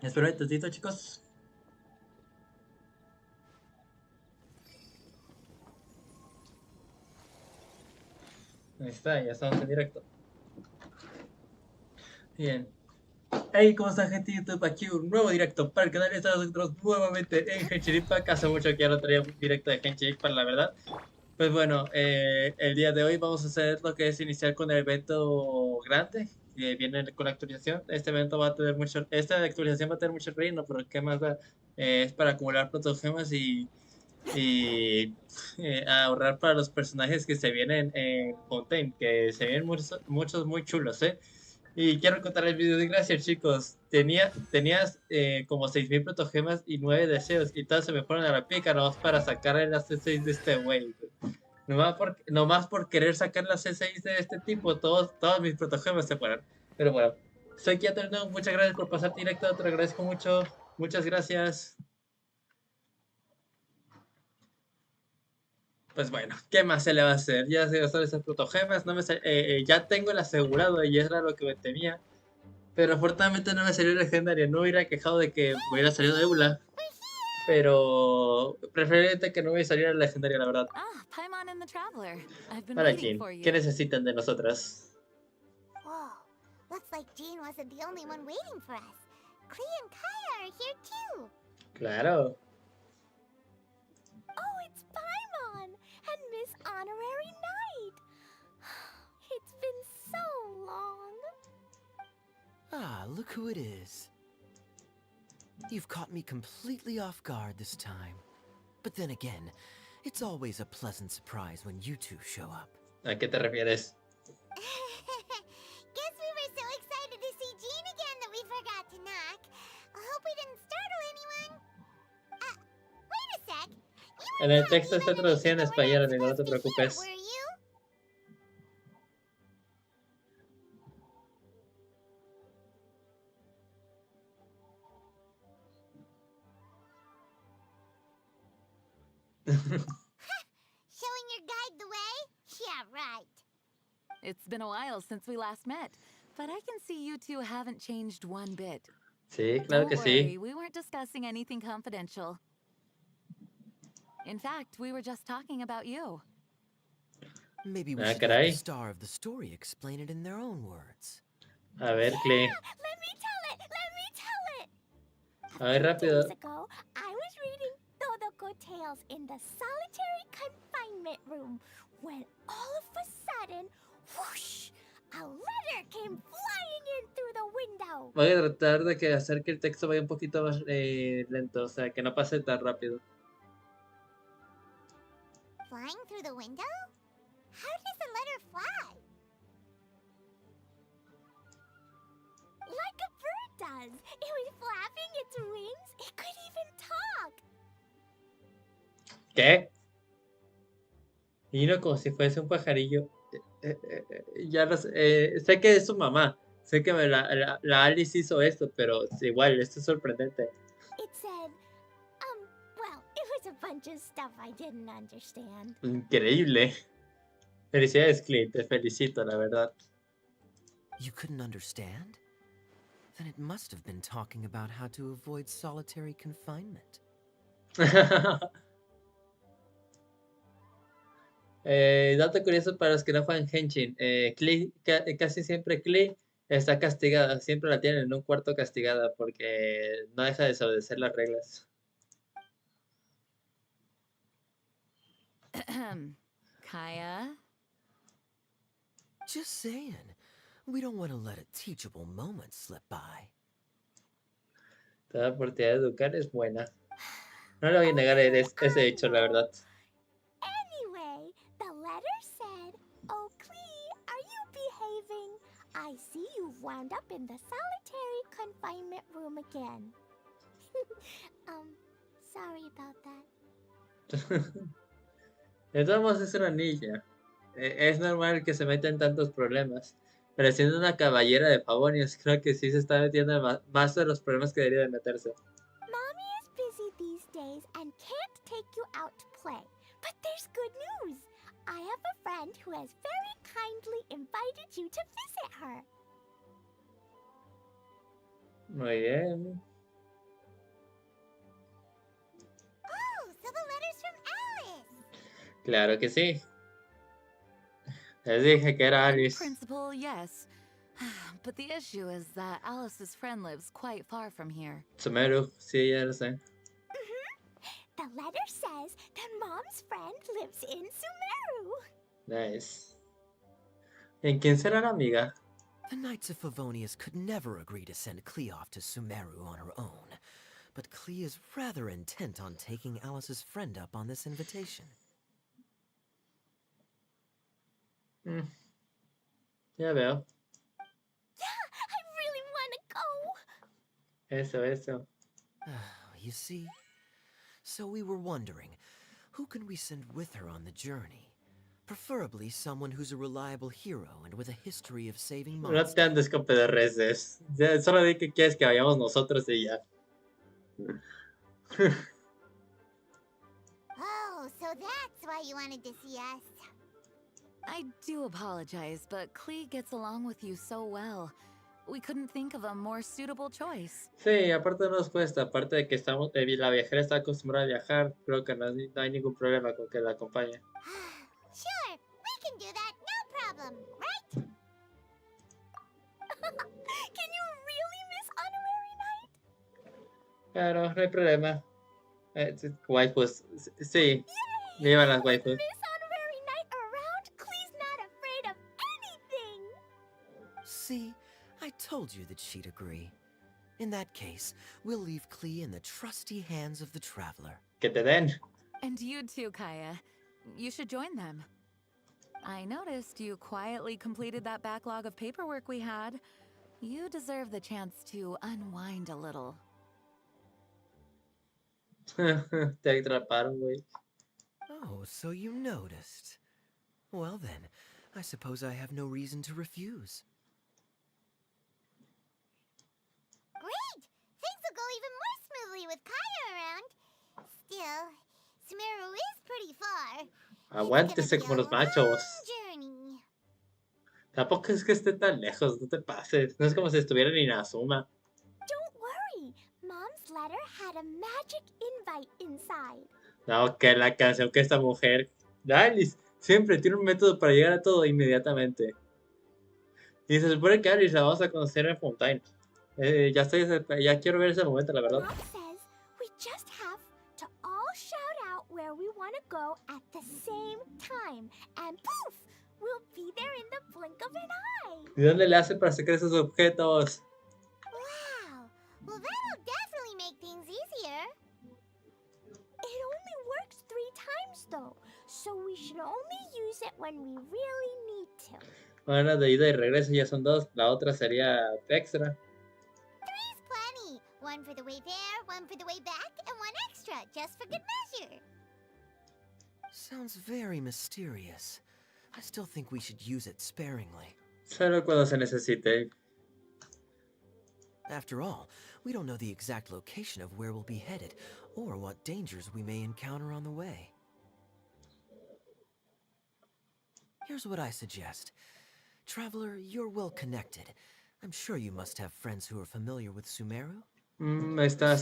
Espero un tantito, chicos. Ahí está, ya estamos en directo. Bien. Hey, ¿cómo está, gente de YouTube? Aquí un nuevo directo para el canal. Estamos nosotros nuevamente en Genshin Impact. Hace mucho que ya no traía un directo de Genshin Impact, la verdad. Pues bueno, el día de hoy vamos a hacer lo que es iniciar con el evento grande que viene con la actualización. Este evento va a tener mucho, esta actualización va a tener mucho reino, pero ¿qué más da? Es para acumular protogemas y ahorrar para los personajes que se vienen en Fontaine, que se vienen muchos, muchos muy chulos, ¿eh? Y quiero contar el video de gracias, chicos. Tenías como 6000 protogemas y 9 deseos, y todos se me fueron a la pica, nomás para sacar el C6 de este güey. Nomás por querer sacar la C6 de este tipo, todos mis protogemas se fueron. Pero bueno, soy Kiaterno, muchas gracias por pasar directo, te lo agradezco mucho. Muchas gracias. Pues bueno, ¿qué más se le va a hacer? Ya se gastaron esas protogemas, ya tengo el asegurado y era lo que me temía. Pero afortunadamente no me salió legendaria, no hubiera quejado de que me hubiera salido de Eula. Pero preferiblemente que no me saliera legendaria, la verdad. Ah, Paimon and the Traveler. I've been Para waiting Jin, for ¿qué you. necesitan de nosotras? Whoa, looks like Jean wasn't the only one waiting for us. Klee and Kaya are here too. Claro. Oh, it's Paimon and Miss Honorary Knight. It's been so long. Ah, look who it is. You've caught me completely off guard this time. But then again, it's always a pleasant surprise when you two show up. ¿A qué te refieres? Guess we were so excited to see Jean again that we forgot to knock. I hope we didn't startle anyone. Wait a sec. You En weren't el talking texto está about traducido anything en that we're not español, amigo, no supposed te to hear, preocupes. were you? Showing your guide the way? Yeah, right. It's been a while since we last met, but I can see you two haven't changed one bit. Sí, claro que Don't sí. worry, we weren't discussing anything confidential. In fact, we were just talking about you. Maybe we Ah, should let the caray. star of the story explain it in their own words. A ver, Klee. Let me tell it! Let me tell it! A A ver, few days rápido. ago, I was reading Todoko Tales in the solitary confinement room when all of a sudden, whoosh, a letter came flying in through the window. Voy a tratar de que hacer que el texto vaya un poquito más lento, o sea, que no pase tan rápido. Flying through the window? How does a letter fly? Like a bird does. It was flapping its wings. It could even talk. ¿Qué? Y no como si fuese un pajarillo. Ya lo sé, sé que es su mamá. Sé que la Alice hizo esto, pero igual, esto es sorprendente. It said, well, it was a bunch of stuff I didn't understand. Increíble. Felicidades, Clint. Te felicito, la verdad. You couldn't understand? Then it must have been talking about how to avoid solitary confinement. Dato curioso para los que no juegan Henshin. Casi siempre Klee está castigada. Siempre la tienen en un cuarto castigada porque no deja de desobedecer las reglas. Kaya? Just saying. We don't want to let a teachable moment slip by. Toda oportunidad de educar es buena. No le voy a Oh, negar I ese hecho, la know. verdad. Anyway, the letter said, "Oh, Klee, are you behaving? I see you've wound up in the solitary confinement room again." Sorry about that. De todos modos es una niña. Es normal que se meta en tantos problemas. Pero siendo una caballera de Favonius, creo que sí se está metiendo en más de los problemas que debería de meterse. Mommy is busy these days and can't take you out to play. But there's good news. I have a friend who has very kindly invited you to visit her. Muy bien. Oh, so the letter's from Alice. Claro que sí. Les dije que era In Alice. principle, yes. But the issue is that Alice's friend lives quite far from here. Sumeru, sí, ya lo sé. The letter says that Mom's friend lives in Sumeru. Nice. ¿En quién será la amiga? The Knights of Favonius could never agree to send Clea off to Sumeru on her own, but Clea is rather intent on taking Alice's friend up on this invitation. Ya veo. Yeah, I really want to go. Eso. You see? So we were wondering, who can we send with her on the journey? Preferably someone who's a reliable hero and with a history of saving No monsters. te andes con pederreces. Ya, solo di que quieres que vayamos nosotros y ya. Oh, so that's why you wanted to see us. I do apologize, but Clee gets along with you so well. We couldn't think of a more suitable choice. Sí, aparte no nos cuesta, aparte de que estamos, la viajera está acostumbrada a viajar, creo que no hay ningún problema con que la acompañe. Sure, we can do that, no problem, right? Can you really miss Honorary Night? Claro, no hay problema. Waifus, sí, vivan las waifus. Miss Honorary Night around, Clee's not afraid of anything. See, I told you that she'd agree. In that case, we'll leave Clea in the trusty hands of the traveler. Que te den. And you too, Kaya. You should join them. I noticed you quietly completed that backlog of paperwork we had. You deserve the chance to unwind a little. Te atraparon, güey. Oh, so you noticed. Well then, I suppose I have no reason to refuse. Great! Things will go even more smoothly with Kaya around. Still, Sumeru is pretty far. Aguántese como los machos. Journey. Tampoco es que esté tan lejos, no te pases. No es como si estuviera en Inazuma. Don't worry. Mom's letter had a magic invite inside. No, que la canción que esta mujer, Alice, siempre tiene un método para llegar a todo inmediatamente. Y se supone que Alice la vamos a conocer en Fontaine. Ya quiero ver ese momento, la verdad. Mom says we just have to all shout out where we want to go at the same time. And poof! We'll be there in the blink of an eye. ¿Y dónde le hace para sacar esos objetos? Wow. Well, that'll definitely make things easier. It only works 3 times, though. So we should only use it when we really need to. Bueno, de ida y regreso ya son 2. La otra sería extra. 3's plenty. 1 for the way there, 1 for the way back, and 1 extra, just for good measure. Sounds very mysterious. I still think we should use it sparingly. Solo cuando se necesite. After all, we don't know the exact location of where we'll be headed, or what dangers we may encounter on the way. Here's what I suggest. Traveler, you're well connected. I'm sure you must have friends who are familiar with Sumeru. Está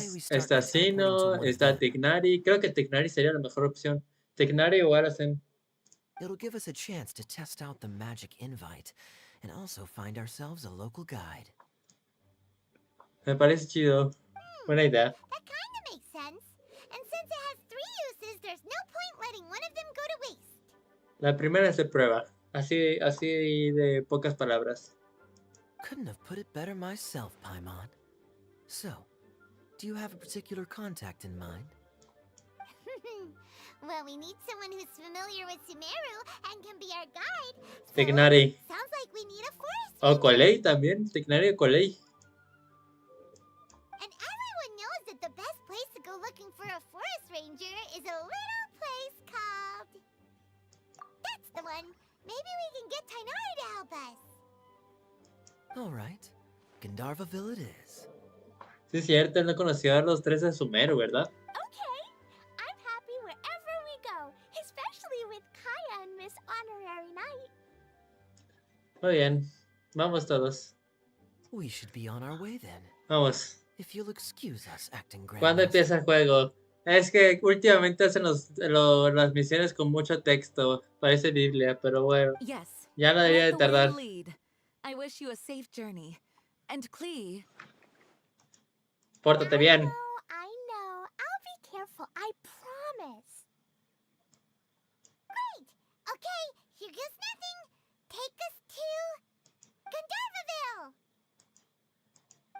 Sino, está Tignari. Creo que Tignari sería la mejor opción. Tignari o Arasen. It'll give us a chance to test out the magic invite, and also find ourselves a local guide. Me parece chido. Buena idea. That kind of makes sense. And since it has 3 uses, there's no point letting one of them go to waste. La primera es de prueba. Así de pocas palabras. Couldn't have put it better myself, Paimon. So, do you have a particular contact in mind? Well, we need someone who's familiar with Sumeru and can be our guide. So, Tignari. sounds like we need a forest O ranger. Colei también. Tignari o Colei. And everyone knows that the best place to go looking for a forest ranger is a little place called... That's the one. Maybe we can get Tainari to help us. All right. Gandharvaville it is. Sí, es cierto, no conocía a los 3 de Sumeru, ¿verdad? Okay. I'm happy wherever we go, especially with Kaya and Miss Honorary Night. Muy bien. Vamos todos. We should be on our way then. Vamos. If you'll excuse us, acting ¿Cuándo Grandmaster. empieza el juego? Es que últimamente hacen las misiones con mucho texto. Parece Biblia, pero bueno. Yes. Ya no debería Let de the way tardar. lead. I wish you a safe journey. And Clee, Pórtate bien. I know. I'll be careful. I promise. Great. Okay, here goes nothing. Take us to Gandharvaville.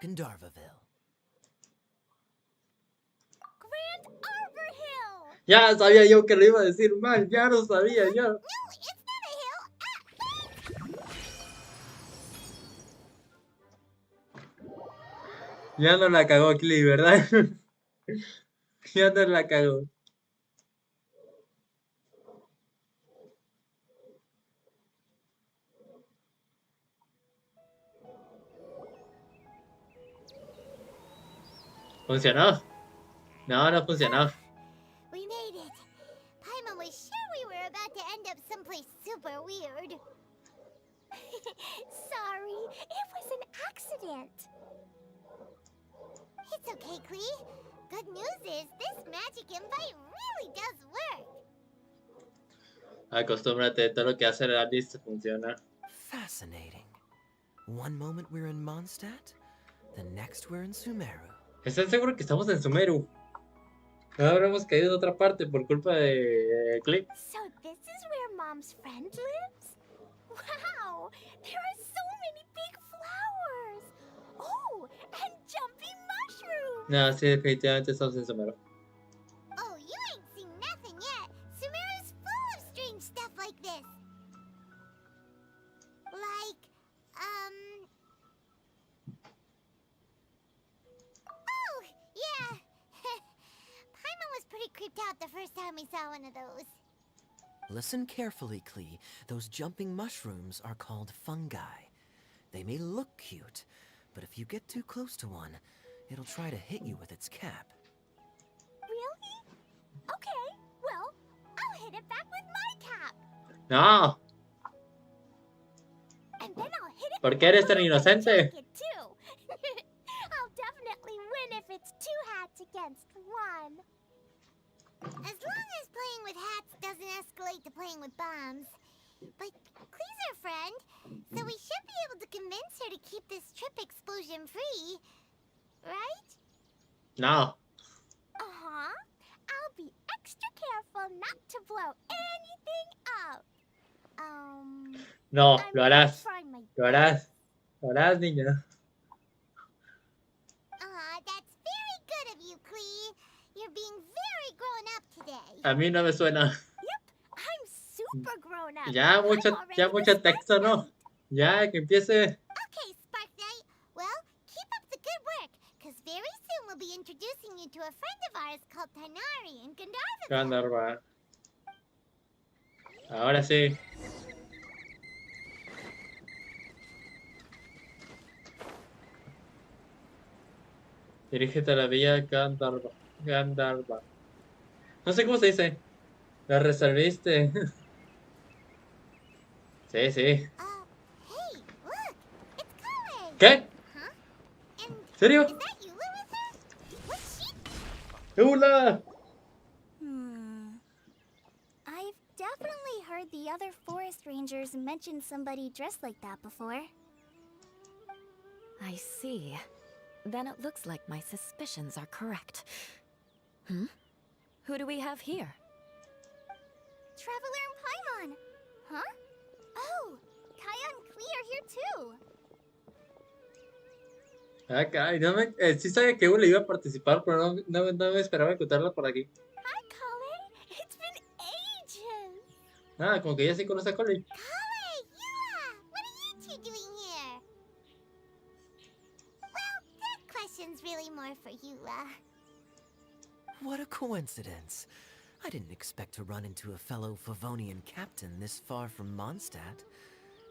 Gandharvaville. Grand Arbor Hill. Ya sabía yo que lo iba a decir mal. Ya lo sabía yo. No, it's not a hill. Ya no la cagó Clee, ¿verdad? Ya no la cagó. ¿Funcionó? No, no funcionó. We made it. Paimon was sure we were about to end up someplace super weird. Sorry, it was an accident. It's okay, Clee. Good news is this magic invite really does work. Acostúmbrate, todo lo que hace la lista funciona. Fascinating. One moment we're in Mondstadt, the next we're in Sumeru. ¿Están seguros que estamos en Sumeru? No habremos caído en otra parte por culpa de Clee. So this is where Mom's friend lives? Wow, there are so many big flowers. Oh, and jumping mushrooms. No, sí, definitivamente estamos en Sumeru. Oh, you ain't seen nothing yet. Sumeru's full of strange stuff like this. Like, oh, yeah. Paimon was pretty creeped out the first time we saw one of those. Listen carefully, Clee. Those jumping mushrooms are called fungi. They may look cute, but if you get too close to one, it'll try to hit you with its cap. Really? Okay, well, I'll hit it back with my cap. No, And then I'll hit it ¿por with qué my eres tan little inocente? jacket, too. I'll definitely win if it's 2 hats against 1. As long as playing with hats doesn't escalate to playing with bombs. But Clee's our friend, so we should be able to convince her to keep this trip explosion-free. Right? No. Uh-huh. I'll be extra careful not to blow anything up. No, I'm lo gonna harás. try my Lo harás. Lo harás, niña. That's very good of you, Clee. You're being very grown up today. A mí no me suena. Yep, I'm super grown up. Ya I'm mucho, already ya the mucho Spark texto, ¿no? Knight. Ya, que empiece. Okay, Spark Knight. Well, keep up the good work, because very soon we'll be introducing you to a friend of ours called Tanari in Gandharvaville. Gandharva. Ahora sí. Dirígete a la vía Gandharva. Gandharva. No sé cómo se dice. La resolviste. Sí, sí. Hey, look, it's Kale. ¿Qué? Huh? And ¿En serio? is that Eula with her? What's she? ¡Hola! I've definitely heard the other forest rangers mention somebody dressed like that before. I see. Then it looks like my suspicions are correct. Hmm? Who do we have here? Traveler and Paimon. Huh? Oh, Kaya and Klee are here too. Ah, caray, no me, sí sabía que Ule iba a participar, pero no me esperaba encontrarla por aquí. Hi, Kale. It's been ages. Ah, como que ya sí conoce a Colin. Kale, Eula, what are you two doing here? Well, that question's really more for Eula. What a coincidence. I didn't expect to run into a fellow Favonian captain this far from Mondstadt.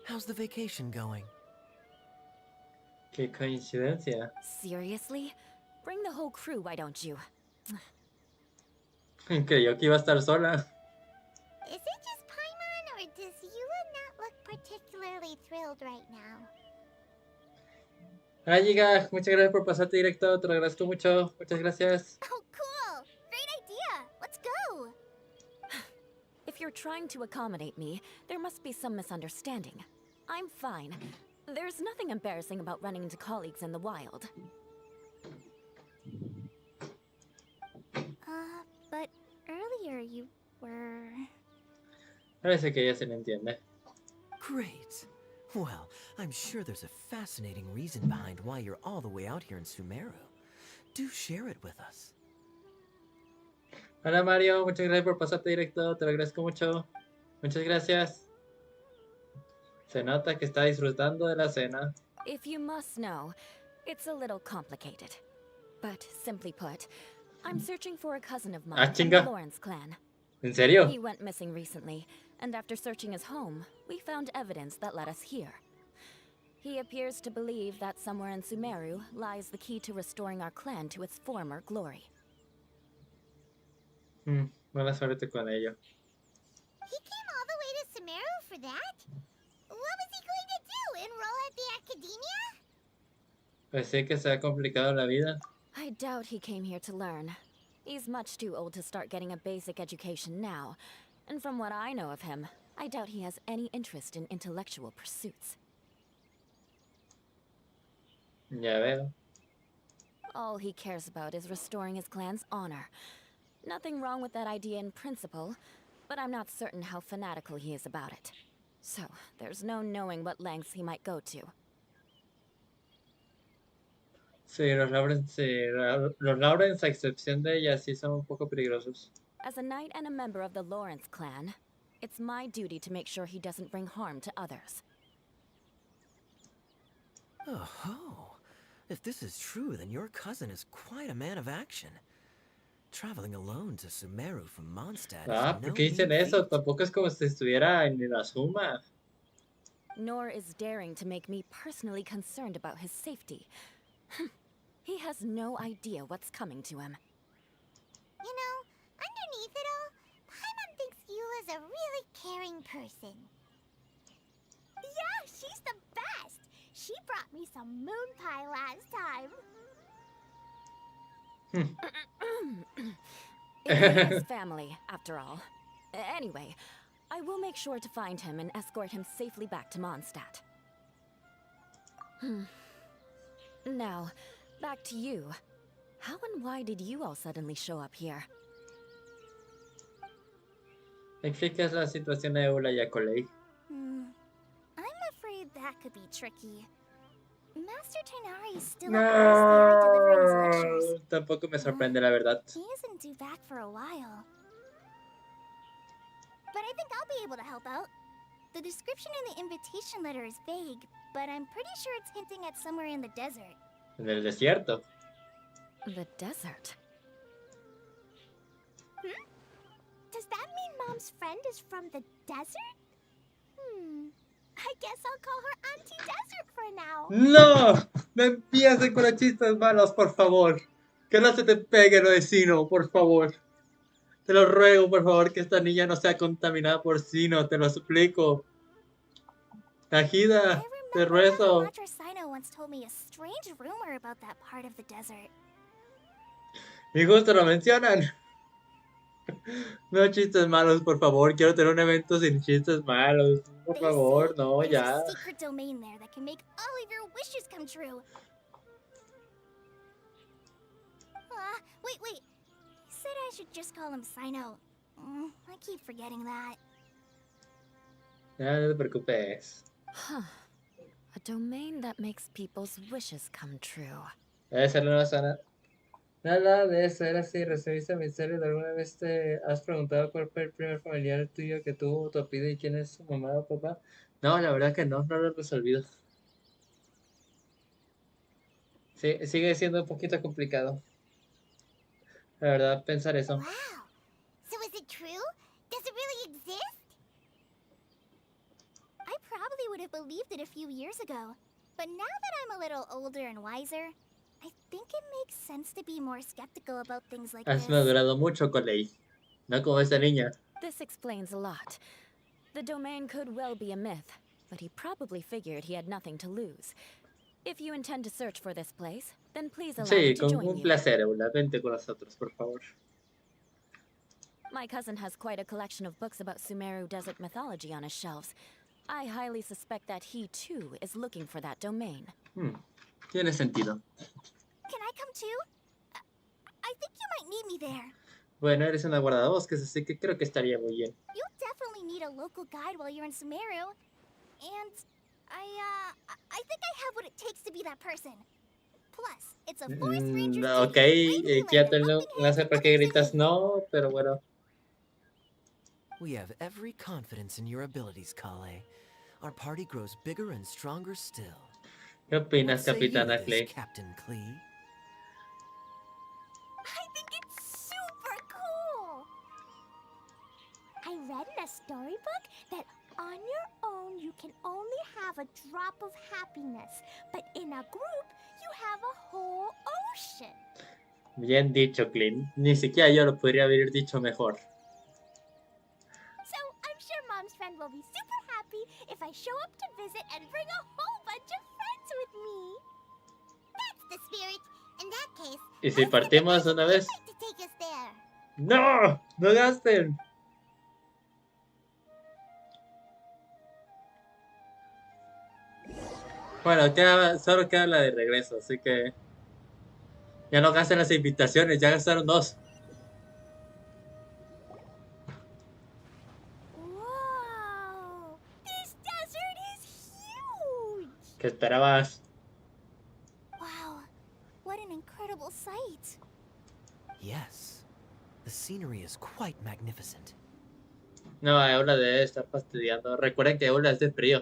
How's the vacation going? Qué coincidencia. Seriously? Bring the whole crew, why don't you? Creyó que iba a estar sola. Is it just Paimon, or does Eula not look particularly thrilled right now? Hola, Giga, muchas gracias por pasarte directo, te lo agradezco mucho, muchas gracias. Oh, cool! Great idea! Let's go! If you're trying to accommodate me, there must be some misunderstanding. I'm fine. There's nothing embarrassing about running into colleagues in the wild. But earlier you were... Parece que ella se le entiende. Great. Well, I'm sure there's a fascinating reason behind why you're all the way out here in Sumeru. Do share it with us. Hola Mario, muchas gracias por pasarte directo, te lo agradezco mucho, muchas gracias. Se nota que está disfrutando de la cena. If you must know, it's a little complicated. But simply put, I'm searching for a cousin of Ah, mine from the chinga, Lawrence clan. ¿en serio? He went missing recently, and after searching his home, we found evidence that led us here. He appears to believe that somewhere in Sumeru lies the key to restoring our clan to its former glory. Buena suerte con ello. He came all the way to Sumeru for that? What was he going to do? Enroll at the academia? Pues sí que se ha complicado la vida. I doubt he came here to learn. He's much too old to start getting a basic education now, and from what I know of him, I doubt he has any interest in intellectual pursuits. Ya veo. All he cares about is restoring his clan's honor. Nothing wrong with that idea in principle, but I'm not certain how fanatical he is about it. So, there's no knowing what lengths he might go to. Sí, los Lawrence, a excepción de ella, sí son un poco peligrosos. As a knight and a member of the Lawrence clan, it's my duty to make sure he doesn't bring harm to others. Oh, if this is true, then your cousin is quite a man of action. Traveling alone to Sumeru from Mondstadt Ah, is ¿por no qué dicen mean eso? feat. Tampoco es como si estuviera en la suma. Nor is daring to make me personally concerned about his safety. He has no idea what's coming to him. You know, underneath it all, Paimon thinks Eula's a really caring person. Yeah, she's the best! She brought me some moon pie last time. It's his family, after all. Anyway, I will make sure to find him and escort him safely back to Mondstadt. Now, back to you. How and why did you all suddenly show up here? ¿Explicas la situación de Hola y Colei? I'm afraid that could be tricky. Master Tighnari is still at the SDI delivering his lectures. Tampoco me sorprende la verdad. He isn't due back for a while. But I think I'll be able to help out. The description in the invitation letter is vague, but I'm pretty sure it's hinting at somewhere in the desert. En el desierto. The desert. Does that mean Mom's friend is from the desert? I guess I'll call her Auntie Desert for now. ¡No! No empiecen con los chistes malos, por favor. Que no se te pegue lo vecino, por favor. Te lo ruego, por favor, que esta niña no sea contaminada por sino, te lo suplico. Tajida, te I remember rezo. Madre Sino once told me a strange rumor about that part of the desert. Y justo lo mencionan. No chistes malos, por favor. Quiero tener un evento sin chistes malos. Por They favor, say no, there's ya. a secret domain there that can make all of your wishes come true. Wait. He said I should just call him Sino. I keep forgetting that. Ya, no te preocupes. Huh. A domain that makes people's wishes come true. Debe ser la nueva zona. Nada de eso era así. ¿Recibiste misterio? ¿Alguna vez te has preguntado cuál fue el primer familiar tuyo que tuvo tu apellido y quién es su mamá o papá? No, la verdad que no lo he resolvido. Sí, sigue siendo un poquito complicado. La verdad, pensar eso. Wow. So is it true? Does it really exist? I probably would have believed it a few years ago. But now that I'm a little older and wiser, I think it makes sense to be more skeptical about things like Has this. madurado mucho con ley. No como esta niña. This explains a lot. The domain could well be a myth, but he probably figured he had nothing to lose. If you intend to search for this place, then please allow me Sí, to con join un you. placer, Eula. Vente con nosotros, por favor. My cousin has quite a collection of books about Sumeru desert mythology on his shelves. I highly suspect that he, too, is looking for that domain. Tiene sentido. Can I come too? I think you might need me there. Bueno, eres una guardabosques, así que creo que estaría muy bien. You'll definitely need a local guide while you're in Sumeru. And I think I have what it takes to be that person. Plus, it's a forest ranger's duty Ok, to bravely lend a quédate, no, helping no hand sé to por qué others in gritas need. no, pero bueno. We have every confidence in your abilities, Kale. Our party grows bigger and stronger still. ¿Qué What opinas, say you to Capitana this, Clay? Captain Klee? I think it's super cool! I read in a storybook that on your own you can only have a drop of happiness, but in a group you have a whole ocean. Bien dicho, Clint. Ni siquiera yo lo podría haber dicho mejor. So I'm sure Mom's friend will be super happy if I show up to visit and bring a whole bunch of friends with me. That's the spirit. In that case, ¿Y si partimos una vez? to take us there. ¡No! ¡No gasten! Bueno, solo queda la de regreso, así que... Ya no gasten las invitaciones, ya gastaron 2. Whoa! This desert is huge! ¿Qué esperabas? Wow, what an incredible sight. Yes. The scenery is quite magnificent. No, Eula debe estar fastidiando. Recuerden que Eula es de frío.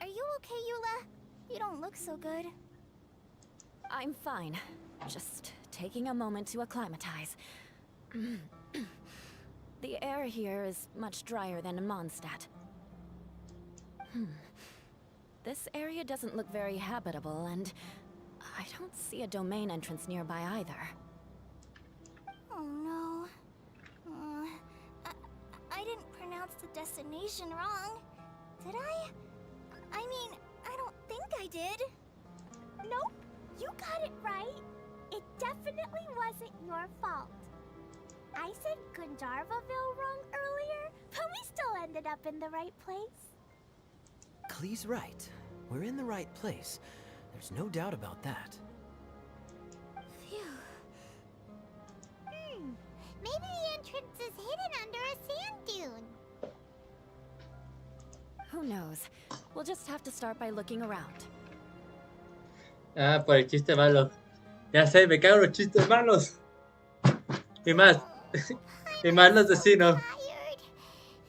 Are you okay, Eula? You don't look so good. I'm fine. Just taking a moment to acclimatize. The air here is much drier than in Mondstadt. This area doesn't look very habitable, and I don't see a domain entrance nearby either. Oh no. I didn't pronounce the destination wrong. Did I? I mean, I don't think I did. Nope, you got it right. It definitely wasn't your fault. I said Gundharvaville wrong earlier, but we still ended up in the right place. Klee's right. We're in the right place. There's no doubt about that. Phew. Maybe the entrance is hidden under a sand dune. Who knows? We'll just have to start by looking around. Ah, por el chiste malo. Ya sé, me cago en los chistes malos. Y más. Y más los vecinos. Tired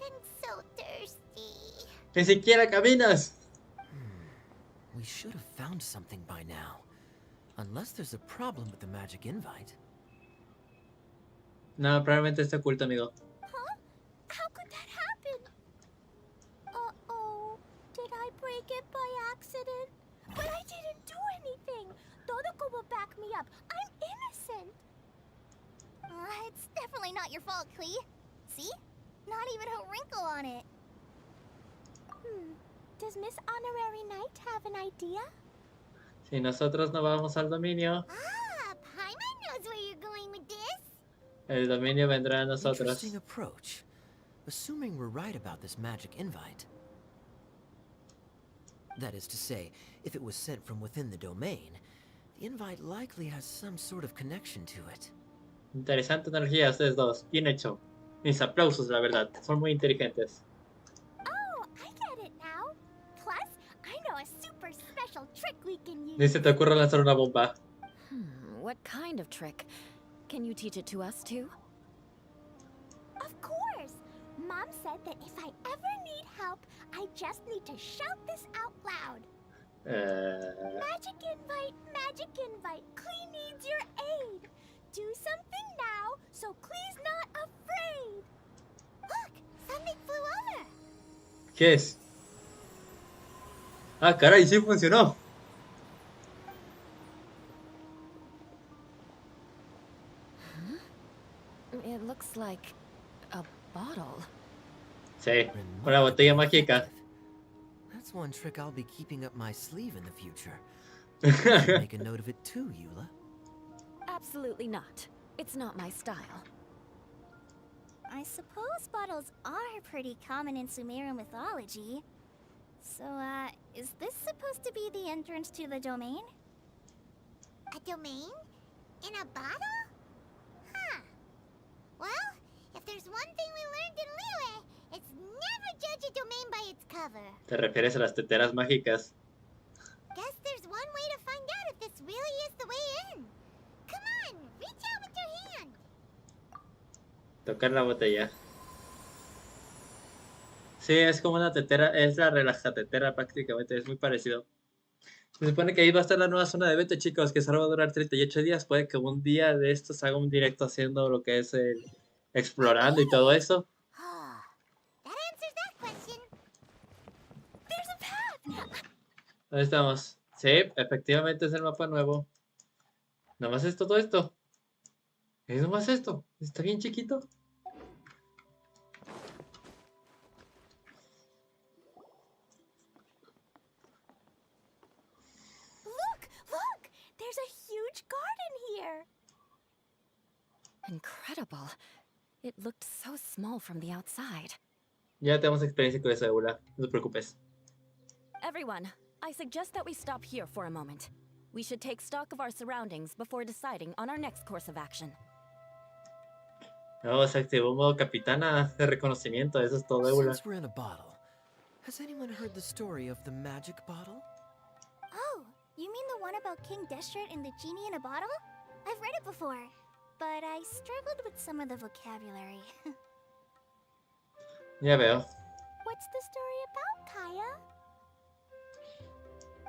and so thirsty. Ni siquiera caminas. We should have found something by now. Unless there's a problem with the magic invite. No, probablemente está oculto, amigo. Huh? How could that happen? Uh-oh. Did I break it by accident? But I didn't do anything. Todoko will back me up. I'm innocent. It's definitely not your fault, Klee. See? Not even a wrinkle on it. Does Miss Honorary Knight have an idea? Si nosotros no vamos al dominio, Ah, Paimon knows where you're going with this. el dominio vendrá a nosotros. Interesting approach. Assuming we're right about this magic invite. That is to say, if it was sent from within the domain, the invite likely has some sort of connection to it. Interesante energía ustedes dos. Bien hecho. Mis aplausos, la verdad. Son muy inteligentes. Oh, I get it now. Plus, I know a super special trick we can use. Ni se te ocurre lanzar una bomba. What kind of trick? Can you teach it to us too? Of course. Mom said that if I ever need help, I just need to shout this out loud. Magic invite, magic invite. Klee needs your aid. Do something now, so Klee's not afraid. Look, something flew over. ¿Qué es? Ah, caray, sí funcionó. It looks like a bottle. Sí, una botella mágica. That's That's one trick I'll be keeping up my sleeve in the future. You should make a note of it too, Eula. Absolutely not. It's not my style. I suppose bottles are pretty common in Sumerian mythology. So, is this supposed to be the entrance to the domain? A domain? In a bottle? Huh. Well, if there's one thing we learned in Liyue, it's never judge a domain by its cover. ¿Te refieres a las teteras mágicas? Guess there's one way to find out if this really is the way in. Come on, reach out with your hand. Tocar la botella. Sí, es como una tetera, es la relajatetera prácticamente, es muy parecido. Se supone que ahí va a estar la nueva zona de evento, chicos, que solo va a durar 38 días. Puede que un día de estos haga un directo haciendo lo que es el explorando y todo eso. That answers that question. There's a path. ¿Dónde estamos? Sí, efectivamente es el mapa nuevo. Nomás es todo esto. Es nomás esto. Está bien chiquito. Look! There's a huge garden here. Incredible. It looked so small from the outside. Ya tenemos experiencia con eso, Eula. No te preocupes. Everyone, I suggest that we stop here for a moment. We should take stock of our surroundings before deciding on our next course of action. No, se activó modo capitana de reconocimiento. Eso es todo, Eula. Since we're in a bottle, has anyone heard the story of the magic bottle? Oh, you mean the one about King Deshret and the genie in a bottle? I've read it before, but I struggled with some of the vocabulary. Ya veo. What's the story about, Kaya?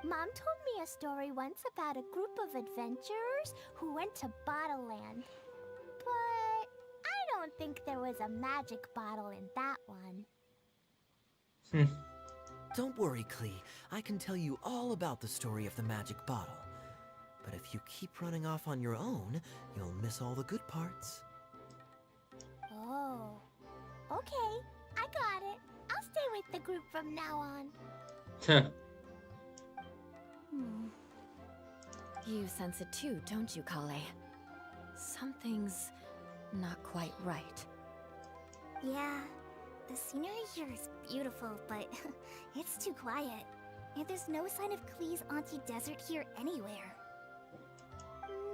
Mom told me a story once about a group of adventurers who went to Bottle Land. But I don't think there was a magic bottle in that one. Don't worry, Klee. I can tell you all about the story of the magic bottle. But if you keep running off on your own, you'll miss all the good parts. Oh. Okay, I got it. I'll stay with the group from now on. You sense it too, don't you, Kale? Something's not quite right. Yeah, the scenery here is beautiful, but it's too quiet. And there's no sign of Klee's Auntie Desert here anywhere.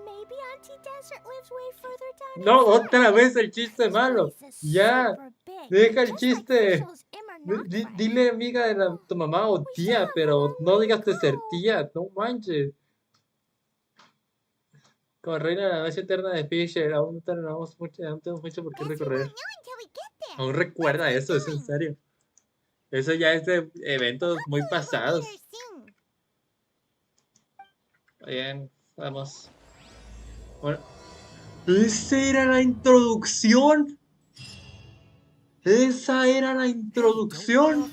Maybe Auntie Desert lives way further down. No, otra vez el chiste malo. Ya, deja el chiste. Dile amiga de tu mamá o tía, pero no digas de ser tía, no manches. Como reina de la noche eterna de Fisher, aún no tenemos mucho por qué recorrer. Aún recuerda eso, es en serio. Eso ya es de eventos muy pasados. Bien, vamos. Bueno, esa era la introducción. Esa era la introducción.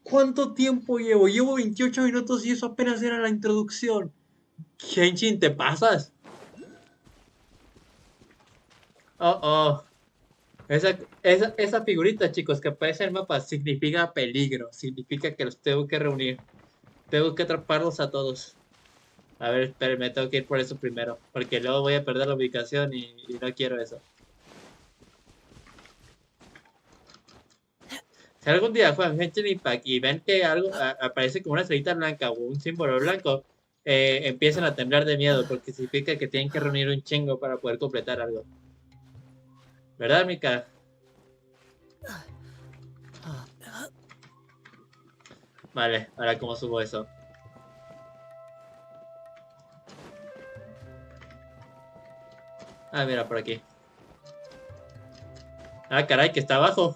¿Cuánto tiempo llevo? Llevo 28 minutos y eso apenas era la introducción. Genshin, ¿te pasas? Oh. Esa figurita, chicos, que aparece en el mapa significa peligro. Significa que los tengo que reunir. Tengo que atraparlos a todos. A ver, espérenme, tengo que ir por eso primero. Porque luego voy a perder la ubicación y no quiero eso. Si algún día juegan Genshin Impact y ven que algo aparece como una estrellita blanca o un símbolo blanco, empiezan a temblar de miedo porque significa que tienen que reunir un chingo para poder completar algo. ¿Verdad, Mika? Vale, ahora cómo subo eso. Ah, mira, por aquí. Ah, caray, que está abajo.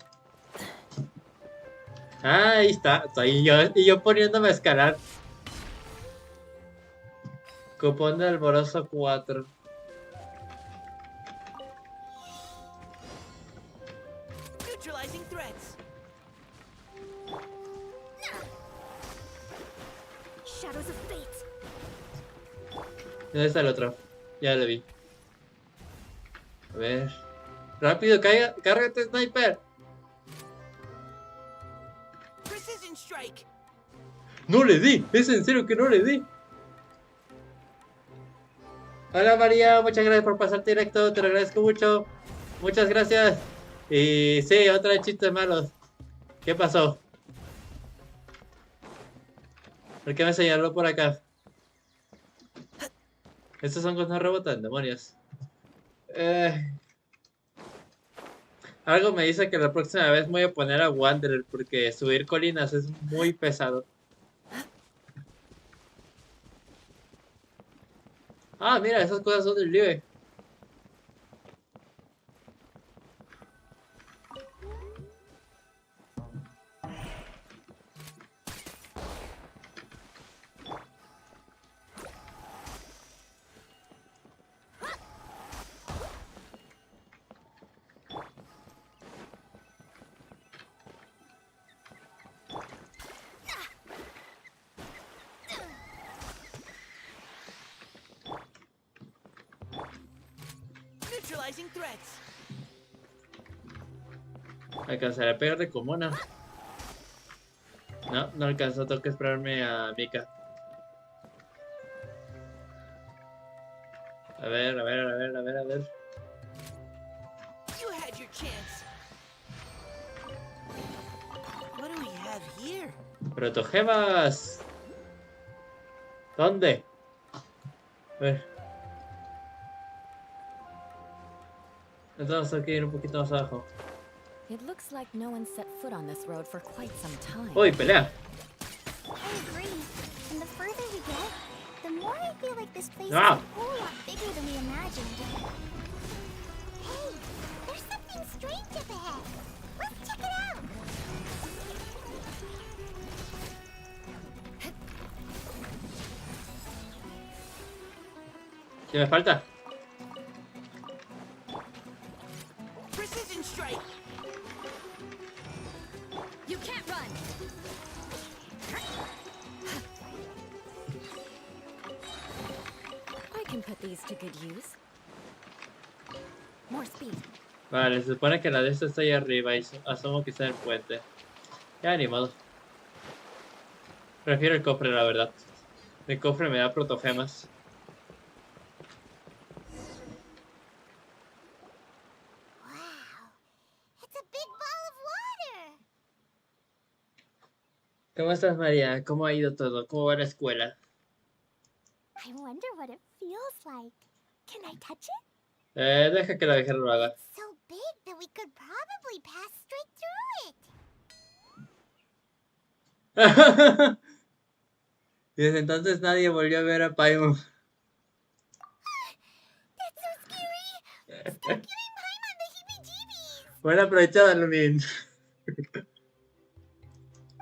Ah, ahí está. Y yo poniéndome a escalar. Cupón de alborozo 4. ¿Dónde está el otro? Ya lo vi. A ver. Rápido, cárgate, sniper. No le di, es en serio que no le di. Hola María, muchas gracias por pasarte directo, te lo agradezco mucho. Muchas gracias. Y sí, otra vez chistes malos. ¿Qué pasó? ¿Por qué me señaló por acá? Estos son cosas rebotan, demonios. Eh, Algo me dice que la próxima vez voy a poner a Wanderer porque subir colinas es muy pesado. Ah, mira, esas cosas son del libre. Neutralizing threats. Alcanzaré a pegarle como una. No, no alcanzó, tengo que esperarme a Mika. A ver, a ver, a ver, a ver, a ver. You had your chance. What do we have here? Protogemas. ¿Dónde? A ver. Entonces hay que ir un poquito más abajo. It looks like no one set foot on this road for quite some time. Uy, pelea. I agree. And the further we get, the more I feel like this place is Ah. a whole lot bigger than we imagined. Hey, there's something strange up ahead. Let's check it out. ¿Qué me falta? Precision strike. You can't run! I can put these to good use. More speed. Vale, se supone que la de esta está ahí arriba y asumo que está en el puente. Ya, ni modo. Prefiero el cofre, la verdad. El cofre me da protogemas. Wow, it's a big ball of water. ¿Cómo estás, María? ¿Cómo ha ido todo? ¿Cómo va la escuela? I wonder what it feels like. Can I touch it? Deja que la viejera lo haga. It's so big that we could probably pass straight through it. Y desde entonces nadie volvió a ver a Paimon. That's so scary. Stop giving Paimon the heebie-jeebies. Buena aprovechada, Lumin.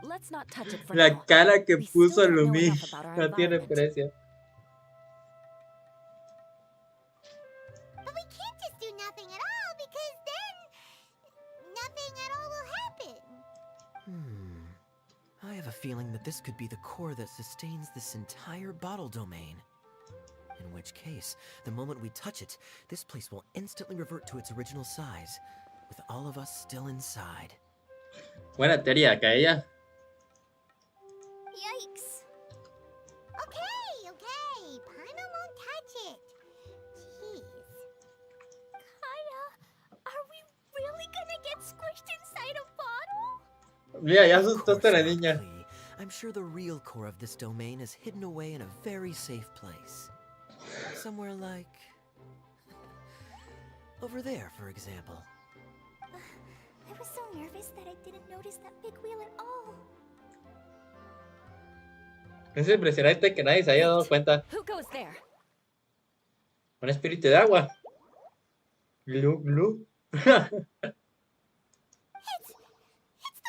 Let's not touch it for La now. cara que We still puso don't know Lumin enough about our no tiene environment. precio. But we can't just do nothing at all because then nothing at all will happen. I have a feeling that this could be the core that sustains this entire bottle domain. In which case, the moment we touch it, this place will instantly revert to its original size, with all of us still inside. Buena teoría, caida. Yikes. Okay. Paimon won't touch it. Jeez. Kaya, are we really gonna get squished inside a bottle? Mira, ya Of asustaste a la course not, niña. Klee. I'm sure the real core of this domain is hidden away in a very safe place. Somewhere like... over there, for example. I was so nervous that I didn't notice that big wheel at all. Es impresionante que nadie se haya dado cuenta. Who goes there? Un espíritu de agua. Glu, glu. It's the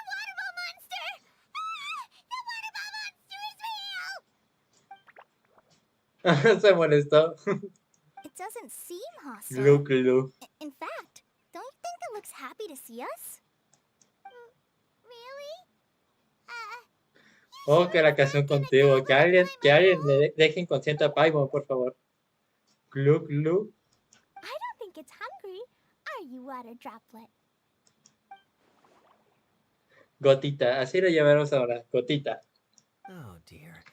waterball monster! Ah, the waterball monster is real! Se molestó. It doesn't seem hostile. Glu, glu. In fact, don't you think it looks happy to see us? Really? Oh, que la canción contigo. Que alguien le deje inconsciente a Paimon, por favor. Glu, glu. I don't think it's hungry. Are you, water droplet? Gotita. Así lo llamaremos ahora. Gotita. Oh dear.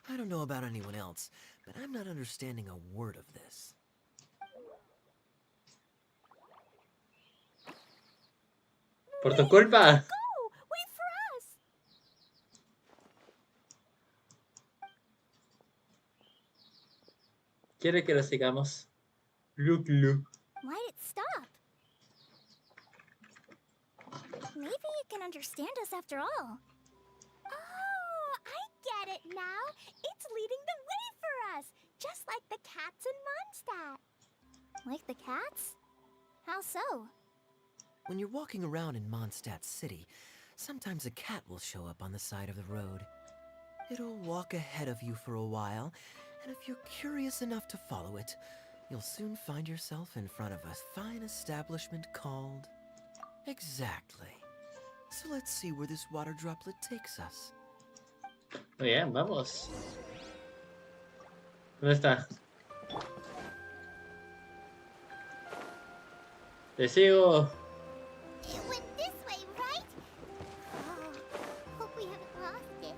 I don't know about anyone else, but I'm not understanding a word of this. Por tu culpa. Go! Wait for us! Quiere que lo sigamos. Look, look. Why'd it stop? Maybe it can understand us after all. Oh, I get it now. It's leading the way for us, just like the cats in Mondstadt. Like the cats? How so? When you're walking around in Mondstadt City, sometimes a cat will show up on the side of the road. It'll walk ahead of you for a while, and if you're curious enough to follow it, you'll soon find yourself in front of a fine establishment called... Exactly. So let's see where this water droplet takes us. Muy bien, vamos. ¿Dónde está? Te sigo. It went this way, right? Oh, hope we haven't lost it.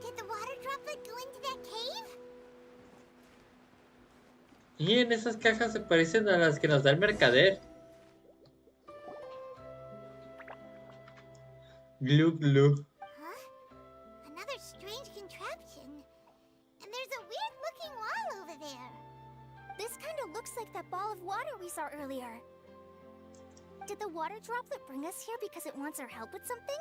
Did the water droplet go into that cave? Y en esas cajas se parecen a las que nos da el mercader. Glu glu. Huh? Another strange contraption. And there's a weird-looking wall over there. This kind of looks like that ball of water we saw earlier. Did the water droplet bring us here because it wants our help with something?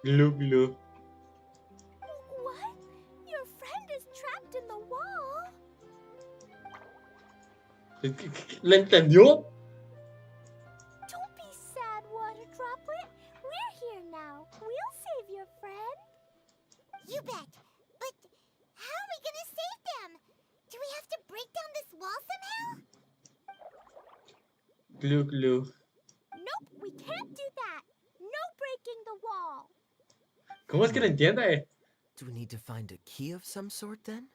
Glu glu. What? Your friend is trapped in the wall? ¿Lo entendió? Don't be sad, water droplet. We're here now. We'll save your friend. You bet. But how are we gonna save them? Do we have to break down this wall somehow? Glu glu. Nope, we can't do that. No breaking the wall. ¿Cómo es que lo entiende? Do we need to find a key of some sort then?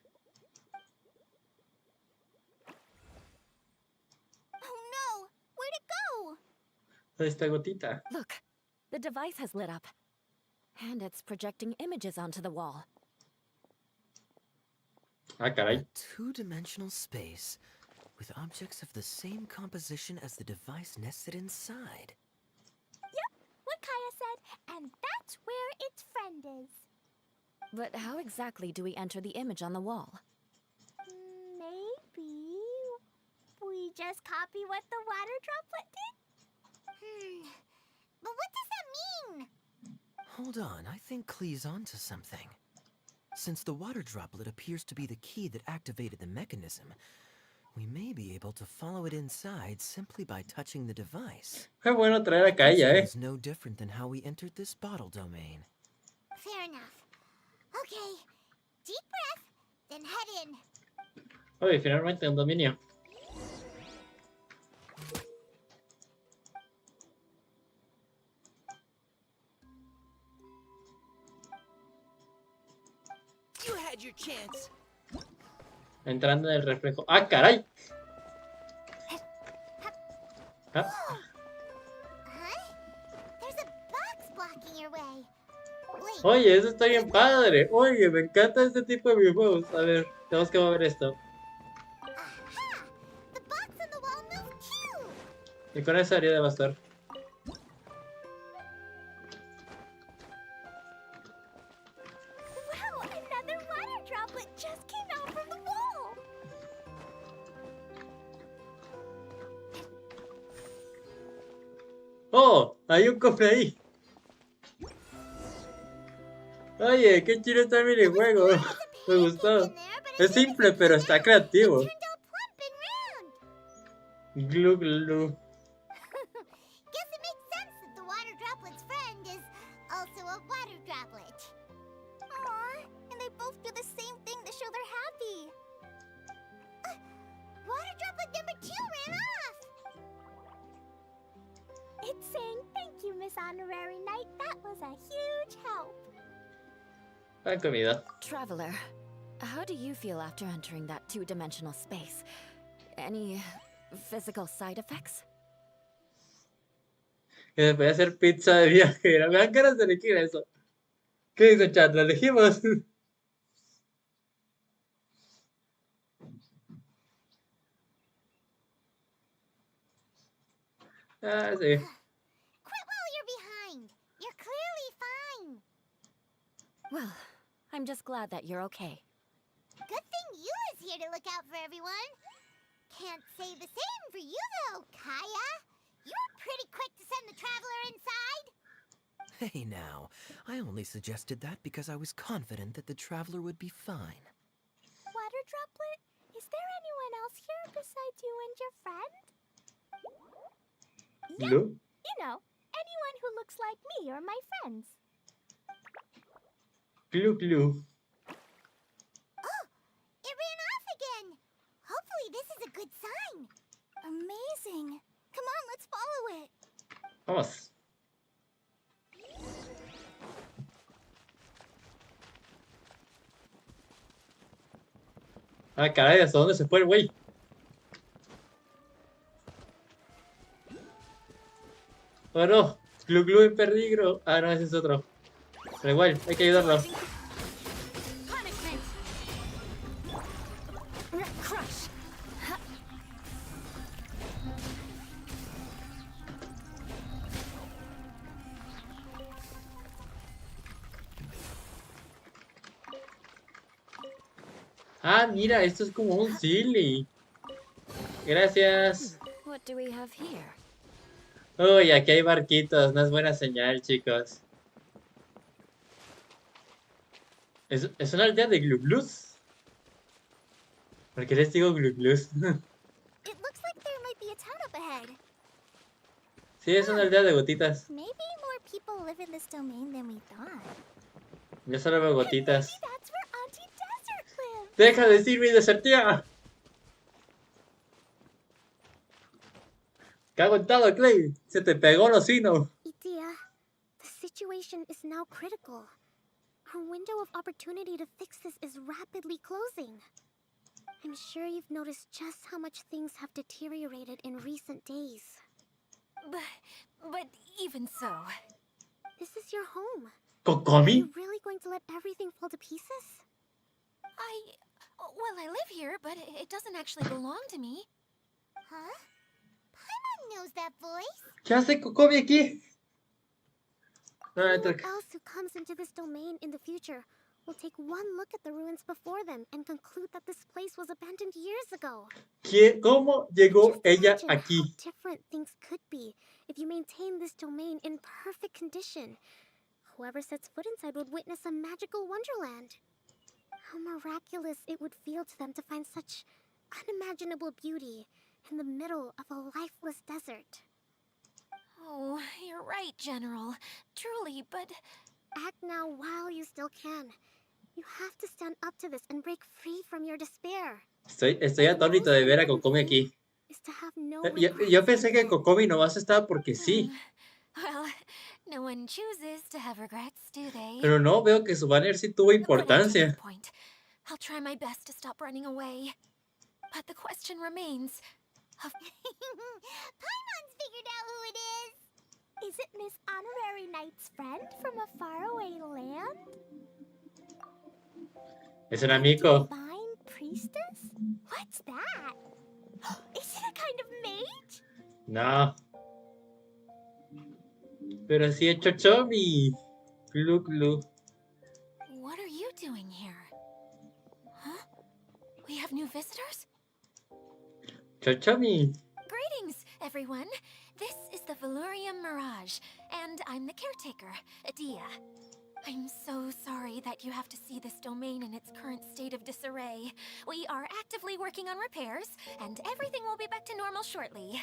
Oh no! Where'd it go? Esta gotita. Look, the device has lit up. And it's projecting images onto the wall. Ah, caray. A two-dimensional space with objects of the same composition as the device nested inside. Yep, what Kaya said, and that's where its friend is. But how exactly do we enter the image on the wall? Maybe we just copy what the water droplet did? But what does that mean? Hold on, I think Klee's onto something. Since the water droplet appears to be the key that activated the mechanism, we may be able to follow it inside simply by touching the device. Qué bueno traer a This Caida, is no different than how we entered this bottle domain. Fair enough. Okay, deep breath, then head in. Oye, finalmente un dominio. You had your chance. Entrando en el reflejo. ¡Ah, caray! Ah, Huh? There's a box blocking your way. Wait, oye, eso está bien padre. Oye, me encanta este tipo de videojuegos. A ver, tenemos que mover esto. aha! The box on the wall moved too! Y con eso debería de bastar. Wow, another water droplet just came out from the wall! ¡Oh! Hay un cofre ahí. Oye, qué chido está el minijuego. Me gustó. Es simple, pero está creativo. Turned all plump and round. Glu glu. Guess it makes sense that the water droplet's friend is also a water droplet. Aw, and they both do the same thing to show they're happy. Water droplet number 2 ran off! It's saying thank you, Miss Honorary Knight. That was a huge help. La comida. Traveler, how do you feel after entering that two-dimensional space? Any physical side effects? Y después hacer pizza de viajera. Me dan ganas de elegir eso. ¿Qué dice chat? ¿Lo elegimos? Ah, sí. Quit while you're behind. You're clearly fine. Well, I'm just glad that you're okay. Good thing you is here to look out for everyone. Can't say the same for you though, Kaya. You were pretty quick to send the traveler inside. Hey now, I only suggested that because I was confident that the traveler would be fine. Water Droplet, is there anyone else here besides you and your friend? Yeah, Blue. you know, anyone who looks like me or my friends. Blue. Oh, it ran off again. Hopefully this is a good sign. Amazing. Come on, let's follow it. Vamos. Ah, caray, ¿hasta dónde se fue el güey? Oh no, Glu en peligro. Ah, no, ese es otro. Pero igual, hay que ayudarlo. Punishment! Crush! Ah, mira, esto es como un silly. Gracias. What do we have here? Uy, aquí hay barquitos, no es buena señal, chicos. ¿Es una aldea de Gluglus? ¿Por qué les digo Gluglus? It looks like there might be a town up ahead. Sí, es una aldea de gotitas. Maybe more people live in this domain than we thought. Yo solo veo Maybe gotitas. that's where Auntie Desert lives. ¡Deja de decir mi desertía! ¿Qué ha contado, Clay? Se te pegó el osino. Itia, the situation is now critical. Our window of opportunity to fix this is rapidly closing. I'm sure you've noticed just how much things have deteriorated in recent days. But even so... This is your home. Are ¿Kokomi? you really going to let everything fall to pieces? Well, I live here, but it doesn't actually belong to me. Huh? Paimon knows that voice. ¿Qué hace Kokomi aquí? No, Anyone else who comes into this domain in the future will take one look at the ruins before them and conclude that this place was abandoned years ago. ¿Cómo llegó Just ella imagine aquí? how different things could be if you maintain this domain in perfect condition. Whoever sets foot inside would witness a magical wonderland. How miraculous it would feel to them to find such unimaginable beauty in the middle of a lifeless desert. Oh, you're right, General. Truly, but... Act now while you still can. You have to stand up to this and break free from your despair. Estoy atónito de ver a Kokomi aquí. Is to have no Yo pensé que Kokomi nomás estaba porque sí. Well, no one chooses to have regrets, do they? Pero no, veo que su banner sí tuvo But I take your importancia. point. I'll try my best to stop running away. But the question remains... Paimon's figured out who it is! Is it Miss Honorary Knight's friend from a faraway land? Es un amigo. Divine priestess? What's that? Is it a kind of mage? No. Pero sí es Chochomi. Glu. What are you doing here? Huh? We have new visitors? Chochomi. Greetings, everyone. This is the Valurium Mirage, and I'm the caretaker, Adia. I'm so sorry that you have to see this domain in its current state of disarray. We are actively working on repairs, and everything will be back to normal shortly.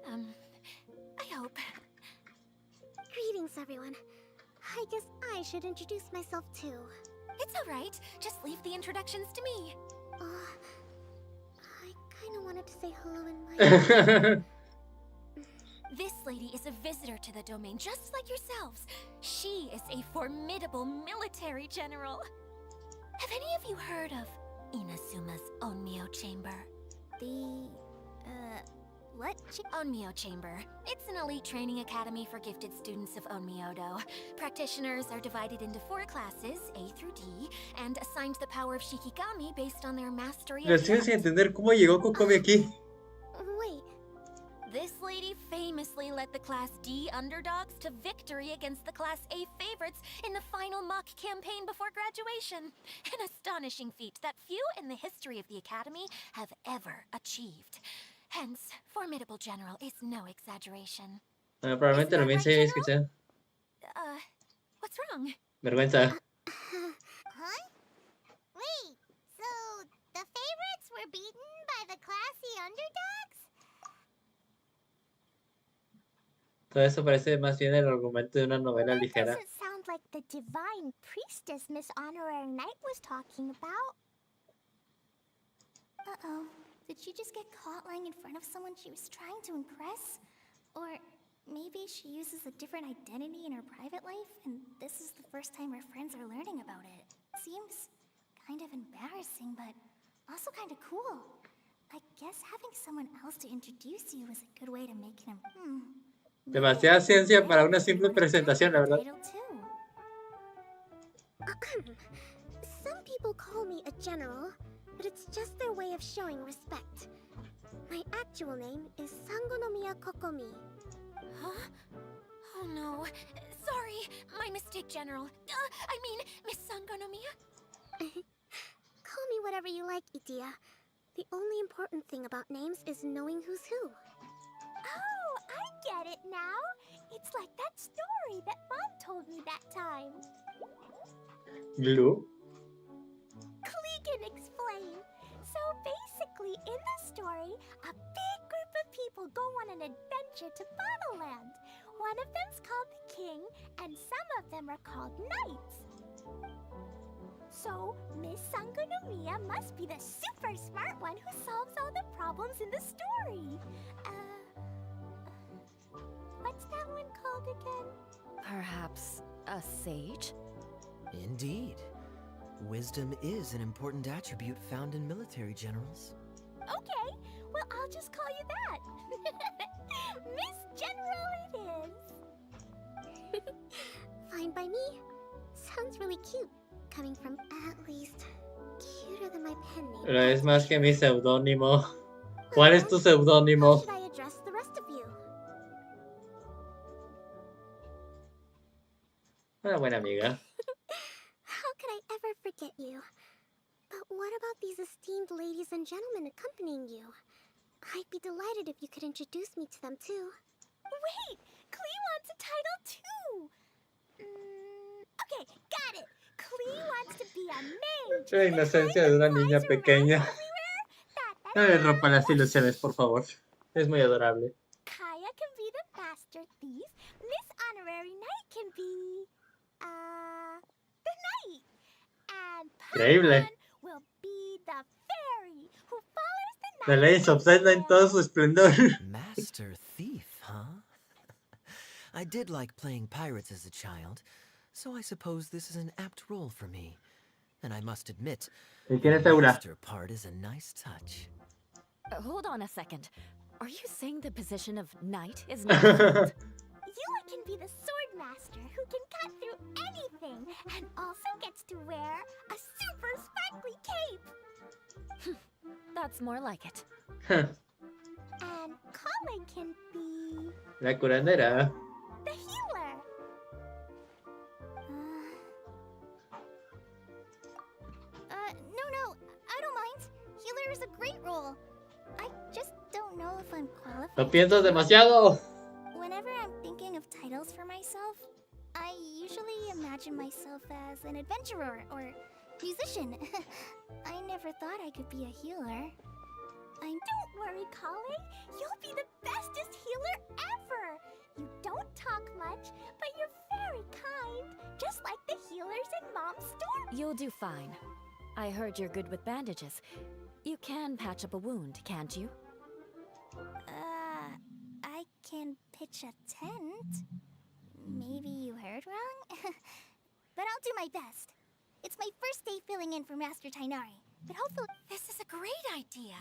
I hope. Greetings, everyone. I guess I should introduce myself too. It's all right. Just leave the introductions to me. I kinda wanted to say hello in my... This lady is a visitor to the domain, just like yourselves. She is a formidable military general. Have any of you heard of Inasuma's Onmyo Chamber? What? Onmyo Chamber. It's an elite training academy for gifted students of Onmyodo. Practitioners are divided into 4 classes, A through D, and assigned the power of Shikigami based on their mastery Lo of sigo the sin art. entender cómo llegó Kokomi aquí. Wait, This lady famously led the Class D underdogs to victory against the Class A favorites in the final mock campaign before graduation. An astonishing feat that few in the history of the Academy have ever achieved. Hence, formidable general is no exaggeration. Probablemente Isn't también that se right, escuché. What's wrong? Vergüenza. huh? Wait, so the favorites were beaten by the classy underdogs? Todo eso parece más bien el argumento de una novela That ligera. doesn't sound like the divine priestess Miss Honorary Knight was talking about. Uh-oh. Did she just get caught lying in front of someone she was trying to impress? Or maybe she uses a different identity in her private life, and this is the first time her friends are learning about it. Seems kind of embarrassing, but also kind of cool. I guess having someone else to introduce you is a good way to make it Demasiada ciencia para una simple presentación, la verdad. Some people call me a general, but it's just their way of showing respect. My actual name is Sangonomiya Kokomi. Huh? Oh no. Sorry, my mistake, General. I mean, Miss Sangonomiya. Call me whatever you like, Itia. The only important thing about names is knowing who's who. Oh, I get it now. It's like that story that Mom told me that time. Glue. Klee can explain. So basically, in the story, a big group of people go on an adventure to Bottleland. One of them's called the King, and some of them are called Knights. So, Miss Sangonomiya must be the super smart one who solves all the problems in the story. What's that one called again? Perhaps a sage? Indeed. Wisdom is an important attribute found in military generals. Okay, well, I'll just call you that. Miss General it is. Fine by me. Sounds really cute. Coming from at least cuter than my pen name. Pero es más que mi seudónimo. ¿Cuál es tu How seudónimo? should I address the rest of you? Una buena amiga. How could I ever forget you? But what about these esteemed ladies and gentlemen accompanying you? I'd be delighted if you could introduce me to them too. Wait! Klee wants a title too! Okay, got it! Klee wants to be a mage! La inocencia de una niña pequeña. No le rompa las ilusiones, por favor. Es muy adorable. Kaya can be the master thief. Miss Honorary Knight can be... the knight. And Increíble. Paimon will be the fairy who follows the La knight. ley se obsedna en todo su esplendor. Master thief, huh? I did like playing pirates as a child, so I suppose this is an apt role for me. And I must admit, ¿Y the quién es Aura? master part is a nice touch. Hold on a second. Are you saying the position of knight is not filled? Yula can be the sword master who can cut through anything and also gets to wear a super sparkly cape. That's more like it. And Colin can be La curandera. the healer. No, I don't mind. Healer is a great role. I just don't know if I'm qualified. Lo piensas demasiado. Whenever I'm thinking of titles for myself, I usually imagine myself as an adventurer or musician. I never thought I could be a healer. Don't worry, Kale. You'll be the bestest healer ever. You don't talk much, but you're very kind, just like the healers in Mom's store. You'll do fine. I heard you're good with bandages. You can patch up a wound, can't you? I can pitch a tent. Maybe you heard wrong? But I'll do my best. It's my first day filling in for Master Tainari, but hopefully... This is a great idea.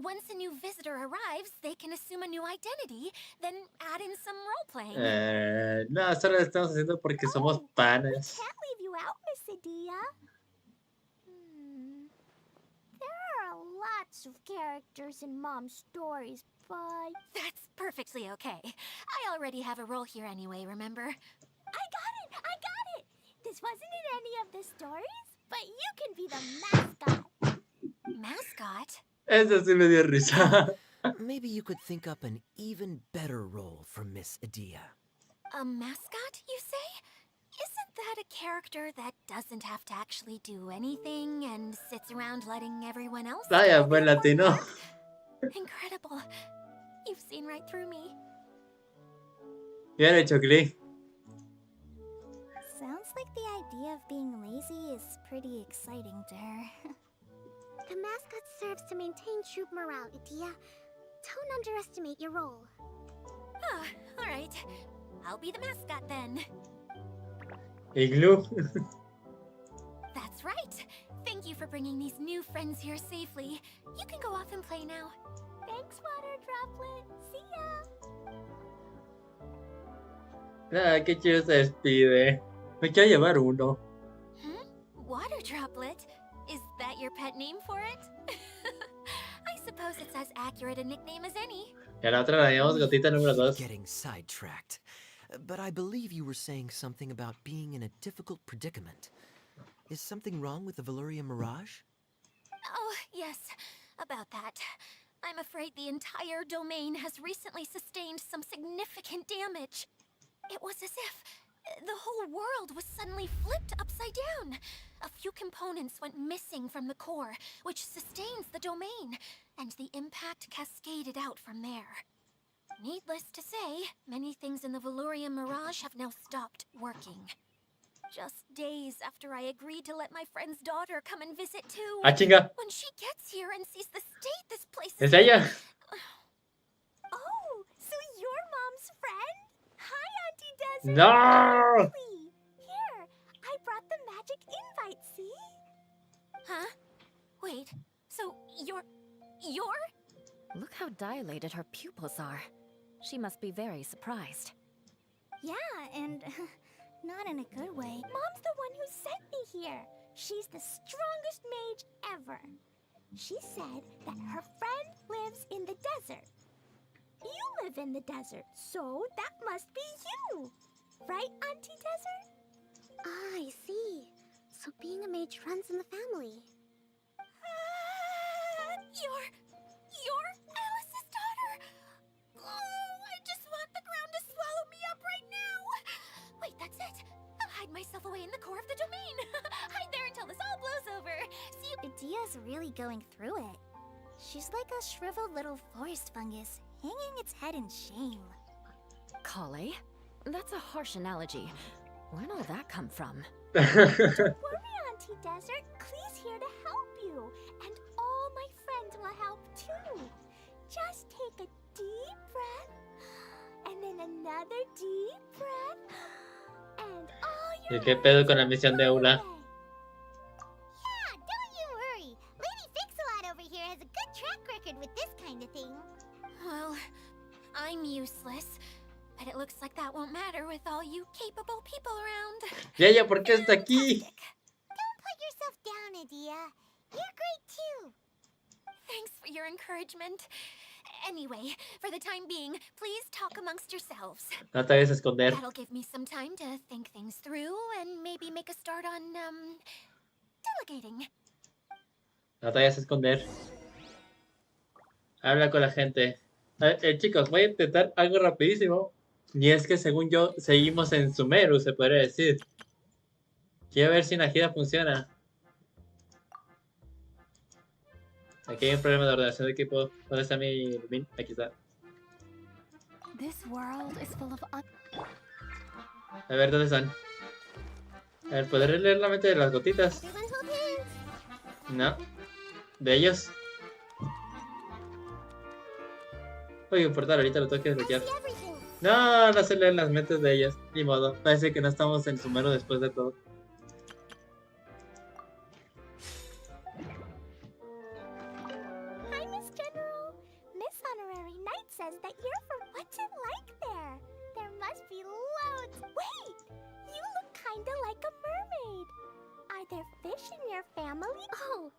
Once a new visitor arrives, they can assume a new identity, then add in some role-playing. No, solo lo estamos haciendo porque somos We panas. can't leave you out, Miss Adia. There are lots of characters in Mom's stories, but... That's perfectly okay. I already have a role here anyway, remember? I got it! This wasn't in any of the stories, but you can be the mascot. Mascot? Eso sí me dio risa. Maybe you could think up an even better role for Miss Adia. A mascot, you say? Isn't that a character that doesn't have to actually do anything and sits around letting everyone else Vaya, do pues their latino. part? Incredible. You've seen right through me. Ya le hecho clic. Sounds like the idea of being lazy is pretty exciting to her. The mascot serves to maintain troop morale, Adia. Don't underestimate your role. Ah, alright. I'll be the mascot then. Igloo. That's right. Thank you for bringing these new friends here safely. You can go off and play now. Thanks, Water Droplet. See ya. Ah, qué chido se despide. Me quiero llevar uno. Water Droplet? Is that your pet name for it? I suppose it's as accurate a nickname as any. Y a la otra la llamamos gotita número 2. Getting sidetracked. But I believe you were saying something about being in a difficult predicament. Is something wrong with the Valyria Mirage? Oh, yes, about that. I'm afraid the entire domain has recently sustained some significant damage. It was as if the whole world was suddenly flipped upside down. A few components went missing from the core, which sustains the domain, and the impact cascaded out from there. Needless to say, many things in the Valyria Mirage have now stopped working. Just days after I agreed to let my friend's daughter come and visit too. Ah, chinga. When she gets here and sees the state this place Es is ella. Oh, so you're Mom's friend? Hi, Auntie Desert. No. Lovely. Here, I brought the magic invite, see? Huh? Wait, so you're... Look how dilated her pupils are. She must be very surprised. Yeah, and not in a good way. Mom's the one who sent me here. She's the strongest mage ever. She said that her friend lives in the desert. You live in the desert, so that must be you. Right, Auntie Desert? Ah, I see. So being a mage runs in the family. You're Alice's daughter. Oh, I just want the ground to swallow me up right now. Wait, that's it. I'll hide myself away in the core of the domain. Hide there until this all blows over. See, Adia's really going through it. She's like a shriveled little forest fungus, hanging its head in shame. Kale? That's a harsh analogy. Where'd all that come from? Don't worry, Auntie Desert. Klee's here to help you. And all my friends will help too. Just take a deep breath. And then another deep breath. And all your ¿Y qué pedo con la misión de Hola? Yeah, don't you worry. Lady Fix-a-Lot over here has a good track record with this kind of thing. Well, I'm useless. But it looks like that won't matter with all you capable people around. ¿Y ella por qué está aquí? Don't put yourself down, Adia. You're great too. Thanks for your encouragement. Anyway, for the time being, please talk amongst yourselves. No te vayas a esconder. That'll give me some time to think things through and maybe make a start on, delegating. No te vayas a esconder. Habla con la gente. Chicos, voy a intentar algo rapidísimo. Y es que según yo, seguimos en Sumeru, se podría decir. Quiero ver si una gira funciona. Aquí hay un problema de ordenación de equipo. ¿Dónde está mi Lumin? Aquí está. This world is full of A ver, ¿dónde están? A ver, ¿podré leer la mente de las gotitas? Everyone hold hands. No. ¿De ellos? Oye, importar, ahorita lo tengo que desbloquear. See everything. No, no se leen las mentes de ellos. Ni modo. Parece que no estamos en Sumeru después de todo. says that you're from. What's it like there? There must be loads. Wait! You look kinda like a mermaid. Are there fish in your family? Oh,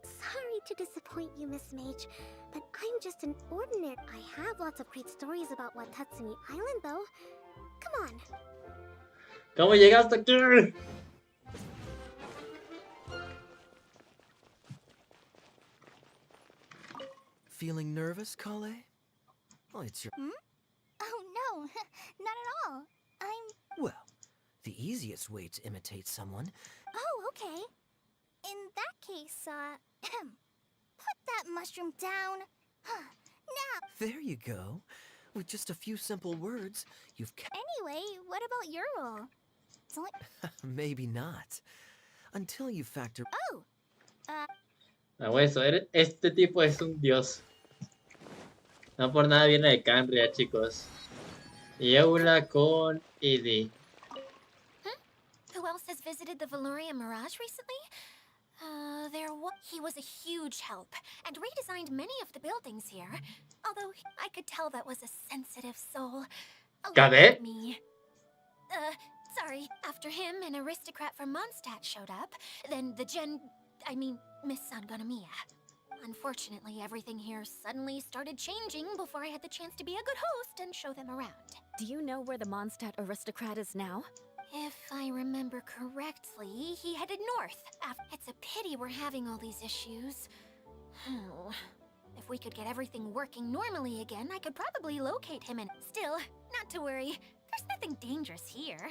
sorry to disappoint you, Miss Mage, but I'm just an ordinary. I have lots of great stories about Watatsumi Island, though. Come on. ¿Cómo llegaste aquí? Feeling nervous, Kale? Well, it's your... Oh, no. Not at all. Well, the easiest way to imitate someone... Oh, okay. In that case, put that mushroom down. Now. There you go. With just a few simple words, you've... Anyway, what about your role? It's only... Maybe not. Until you factor... Oh! Eso, este tipo es un dios. No por nada viene de Canria, chicos. Y Hola con Edie. Who else has visited the Veloria Mirage recently? He was a huge help and redesigned many of the buildings here. Although I could tell that was a sensitive soul. ¿Cadet? Me. Sorry. After him, an aristocrat from Mondstadt showed up. Then Miss Sangonomiya. Unfortunately, everything here suddenly started changing before I had the chance to be a good host and show them around. Do you know where the Mondstadt aristocrat is now? If I remember correctly, he headed north. It's a pity we're having all these issues. If we could get everything working normally again, I could probably locate him and... Still, not to worry. There's nothing dangerous here.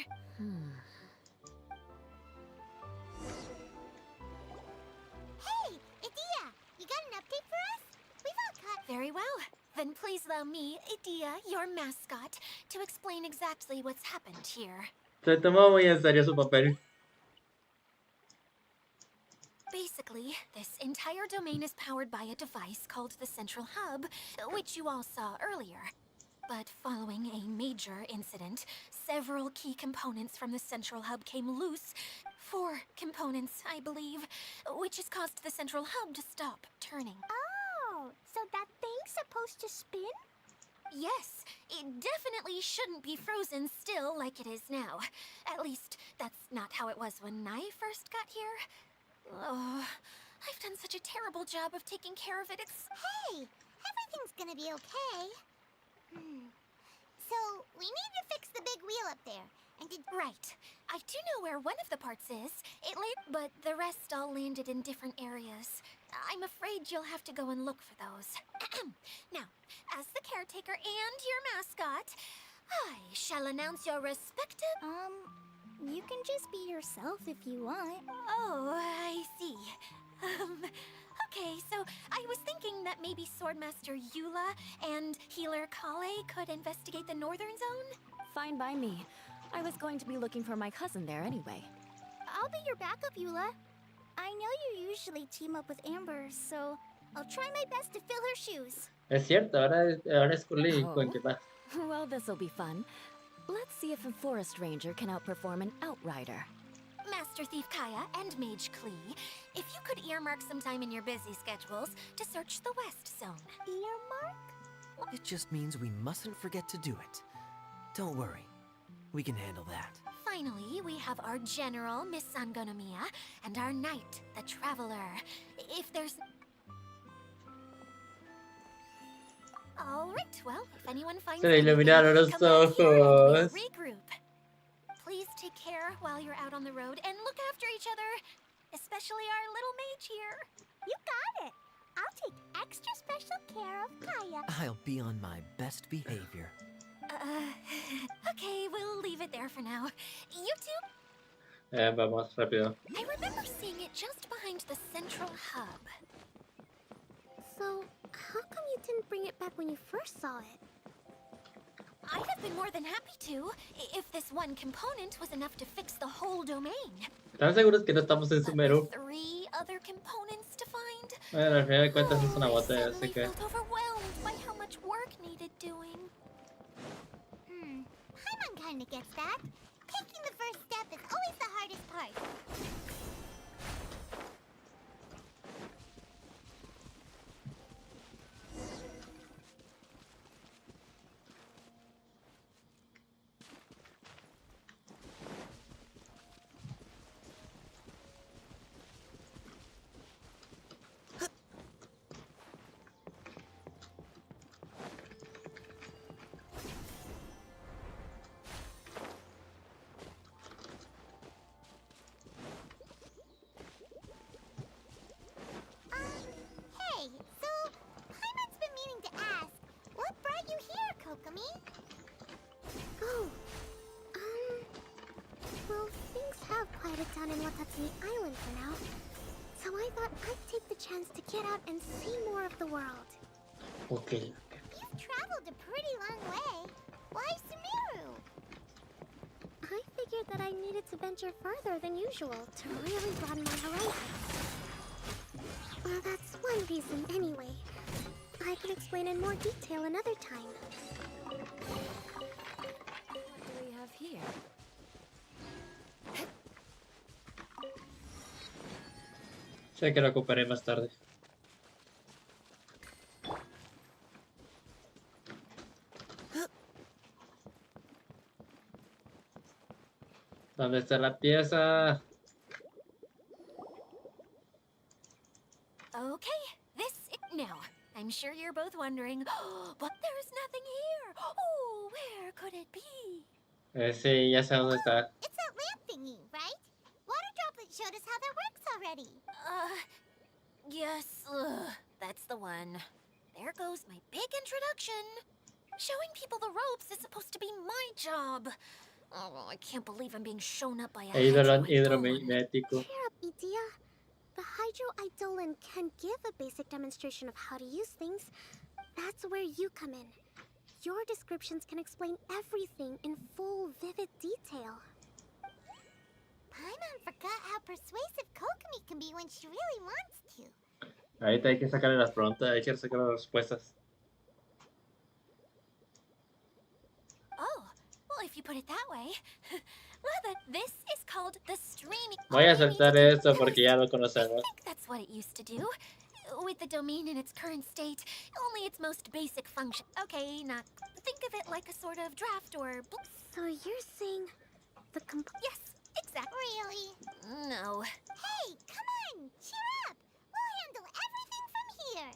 Hey, Idia! You got an update for us? We've all caught... Very well. Then please allow me, Idia, your mascot, to explain exactly what's happened here. Se tomó muy en serio su papel. Basically, this entire domain is powered by a device called the Central Hub, which you all saw earlier. But following a major incident, several key components from the Central Hub came loose. 4 components, I believe, which has caused the Central Hub to stop turning. Oh, so that thing's supposed to spin? Yes, it definitely shouldn't be frozen still like it is now. At least, that's not how it was when I first got here. Oh, I've done such a terrible job of taking care of it. Hey, everything's gonna be okay. So, we need to fix the big wheel up there. Right. I do know where one of the parts is. But the rest all landed in different areas. I'm afraid you'll have to go and look for those. Now, as the caretaker and your mascot, I shall announce your respective... You can just be yourself if you want. Oh, I see. Okay, so I was thinking that maybe Swordmaster Eula and Healer Kale could investigate the northern zone? Fine by me. I was going to be looking for my cousin there anyway. I'll be your backup, Eula. I know you usually team up with Amber, so I'll try my best to fill her shoes. Es cierto, ahora es Curly con que más. Well, this'll be fun. Let's see if a forest ranger can outperform an outrider. Master Thief Kaya and Mage Klee, if you could earmark some time in your busy schedules to search the West Zone. Earmark? It just means we mustn't forget to do it. Don't worry. We can handle that. Finally, we have our General, Miss Sangonomiya, and our Knight, the Traveler. If there's... Alright, well, if anyone finds Se le anything, iluminaron los come back here and we'll ojos. regroup. Please take care while you're out on the road and look after each other, especially our little mage here. You got it. I'll take extra special care of Kaya. I'll be on my best behavior. Okay, we'll leave it there for now. You two? Vamos, rápido. I remember seeing it just behind the central hub. So, how come you didn't bring it back when you first saw it? I'd have been more than happy to, if this one component was enough to fix the whole domain. ¿Están seguros que no estamos en Sumeru? 3 other components to find? Bueno, al final de cuentas es una I botella, suddenly así que... felt overwhelmed by how much work needed doing. Paimon kinda gets that. Taking the first step is always the hardest part. quieted down in Watatsumi Island for now. So I thought I'd take the chance to get out and see more of the world. Ok. You've traveled a pretty long way. Why Sumeru? I figured that I needed to venture further than usual to really broaden my horizons. Well, that's one reason anyway. I can explain in more detail another time. What do we have here? Sé que lo ocuparé más tarde. ¿Dónde está la pieza? Okay, now, I'm sure you're both wondering, but there's nothing here. Oh, where could it be? Sí, ya sé dónde está. It's that lamp thingy, right? Water Droplet showed us how that works already. Yes, that's the one. There goes my big introduction. Showing people the ropes is supposed to be my job. Oh, I can't believe I'm being shown up by a Eidolon hydroidolan. hidromimético. Cheer up, Edea. The hydroidolan can give a basic demonstration of how to use things. That's where you come in. Your descriptions can explain everything in full, vivid detail. Paimon forgot how persuasive Kokomi can be when she really wants to. Ahorita hay que sacarle las preguntas, hay que sacarle las respuestas. Oh, well, if you put it that way. Rather, this is called the streaming. Voy a saltar esto porque ya lo I conocemos. think that's what it used to do. With the domain in its current state, only its most basic function. Okay, not. Think of it like a sort of draft or. So you're saying the Yes, exactly. Really? No. Hey, come on, cheer up. We'll handle everything from here.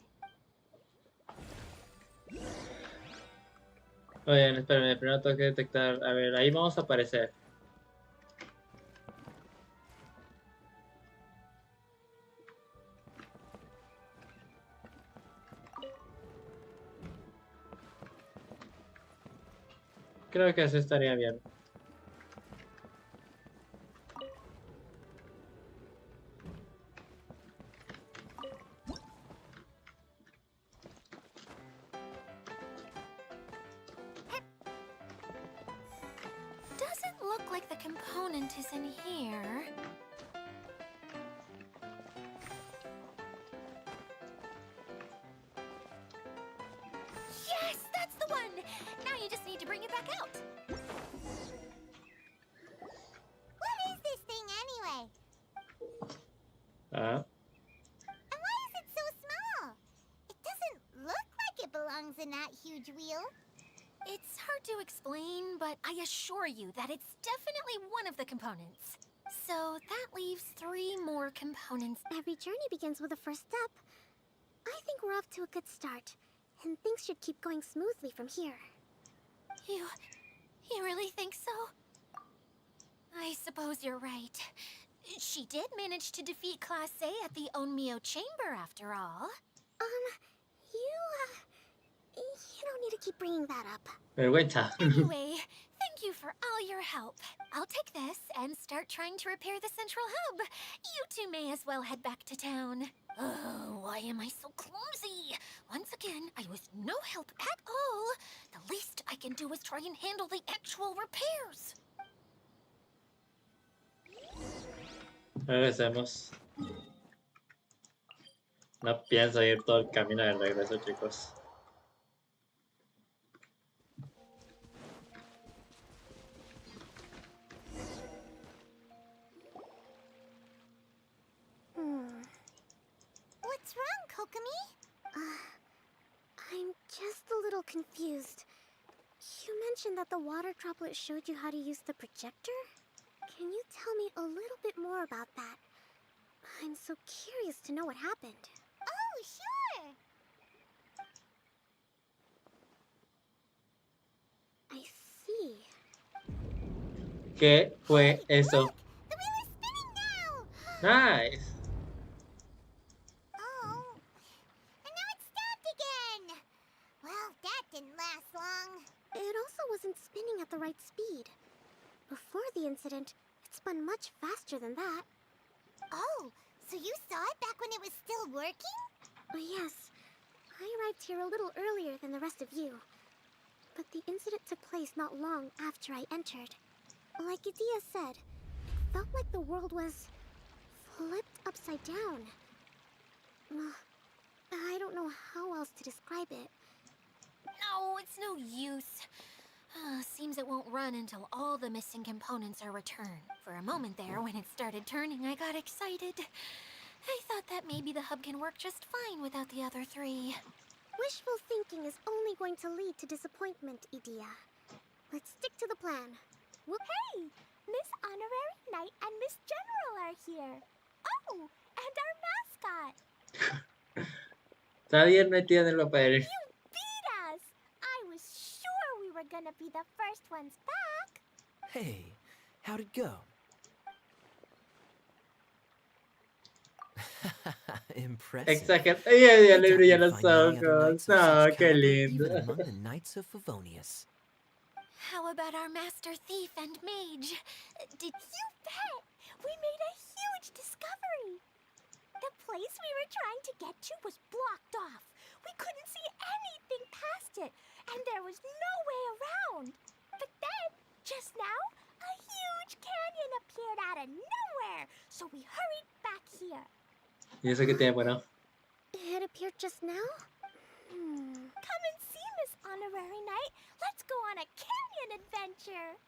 Oigan, espérenme, primero tengo que detectar. A ver, ahí vamos a aparecer. Creo que así estaría bien. Doesn't look like the component is in here. Yes, that's the one! Now you just need to bring it back out. What is this thing anyway? Ah, And why is it so small? It doesn't look like it belongs in that huge wheel. It's hard to explain, but I assure you that it's definitely one of the components. So that leaves 3 more components. Every journey begins with a first step. I think we're off to a good start, and things should keep going smoothly from here. You really think so? I suppose you're right. She did manage to defeat Class A at the Onmyo Chamber, after all. You don't need to keep bringing that up. vergüenza. Anyway, thank you for all your help. I'll take this and start trying to repair the central hub. You two may as well head back to town. Oh, why am I so clumsy? Once again, I was no help at all. The least I can do is try and handle the actual repairs. Regresemos. No pienso ir todo el camino de regreso, chicos. What's wrong, Kokomi? I'm just a little confused. You mentioned that the water droplet showed you how to use the projector? Can you tell me a little bit more about that? I'm so curious to know what happened. Oh, sure! I see. ¿Qué fue eso? Look! The wheel is spinning now! Nice. Oh, and now it's stopped again! Well, that didn't last long. It also wasn't spinning at the right speed. Before the incident, its spun much faster than that. Oh, so you saw it back when it was still working? Yes. I arrived here a little earlier than the rest of you. But the incident took place not long after I entered. Like Idia said, it felt like the world was flipped upside down. I don't know how else to describe it. No, it's no use. Seems it won't run until all the missing components are returned. For a moment there, when it started turning, I got excited. I thought that maybe the hub can work just fine without the other three. Wishful thinking is only going to lead to disappointment, Idia. Let's stick to the plan. Well, hey! Miss Honorary Knight and Miss General are here. Oh, and our mascot. Está bien, no entiende el papel. You beat us! I was sure we were gonna be the first ones back. Hey, how'd it go? Impressive. Exagerado. Ya I le doubt brillan you'd los find many other ojos. knights of No, such qué caliber lindo. even among the knights of Favonius. How about our master thief and mage? Did You bet! We made a huge discovery. The place we were trying to get to was blocked off. We couldn't see anything past it, and there was no way around. But then, just now, a huge canyon appeared out of nowhere, so we hurried back here. Y eso que tiene bueno. It appeared just now? Come and see, Miss Honorary Knight. Let's go on a canyon adventure.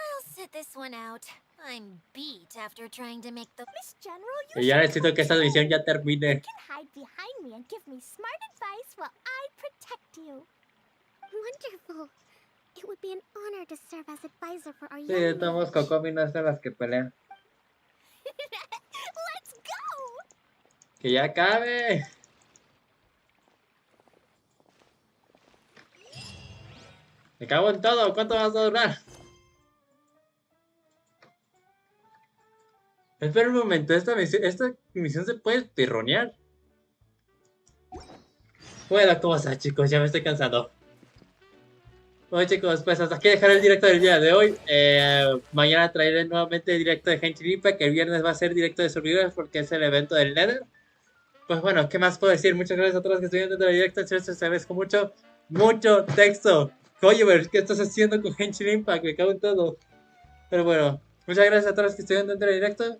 I'll sit this one out. I'm beat after trying to make the... Miss General, you Y ya should necesito que esta come misión too. ya termine. You can hide behind me and give me smart advice while I protect you. Wonderful. It would be an honor to serve as advisor for our Sí, young estamos mage. Kokomi, no son las que pelean. Let's go! ¡Que ya acabe! Me cago en todo, ¿cuánto vas a durar? Espera un momento, esta misión se puede pirronear. Bueno, ¿cómo está, chicos? Ya me estoy cansando. Bueno, chicos, pues hasta aquí dejaré el directo del día de hoy. Mañana traeré nuevamente el directo de Genshin Impact, que el viernes va a ser directo de servidores porque es el evento del Nether. Pues bueno, ¿qué más puedo decir? Muchas gracias a todos los que estuvieron dentro del directo. En serio, te agradezco mucho. Mucho texto. Coyover, ¿qué estás haciendo con Genshin Impact? Me cago en todo. Pero bueno, muchas gracias a todos los que estuvieron dentro del directo.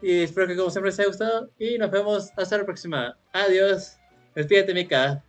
Y espero que como siempre les haya gustado. Y nos vemos hasta la próxima. Adiós. Despídete, Mika.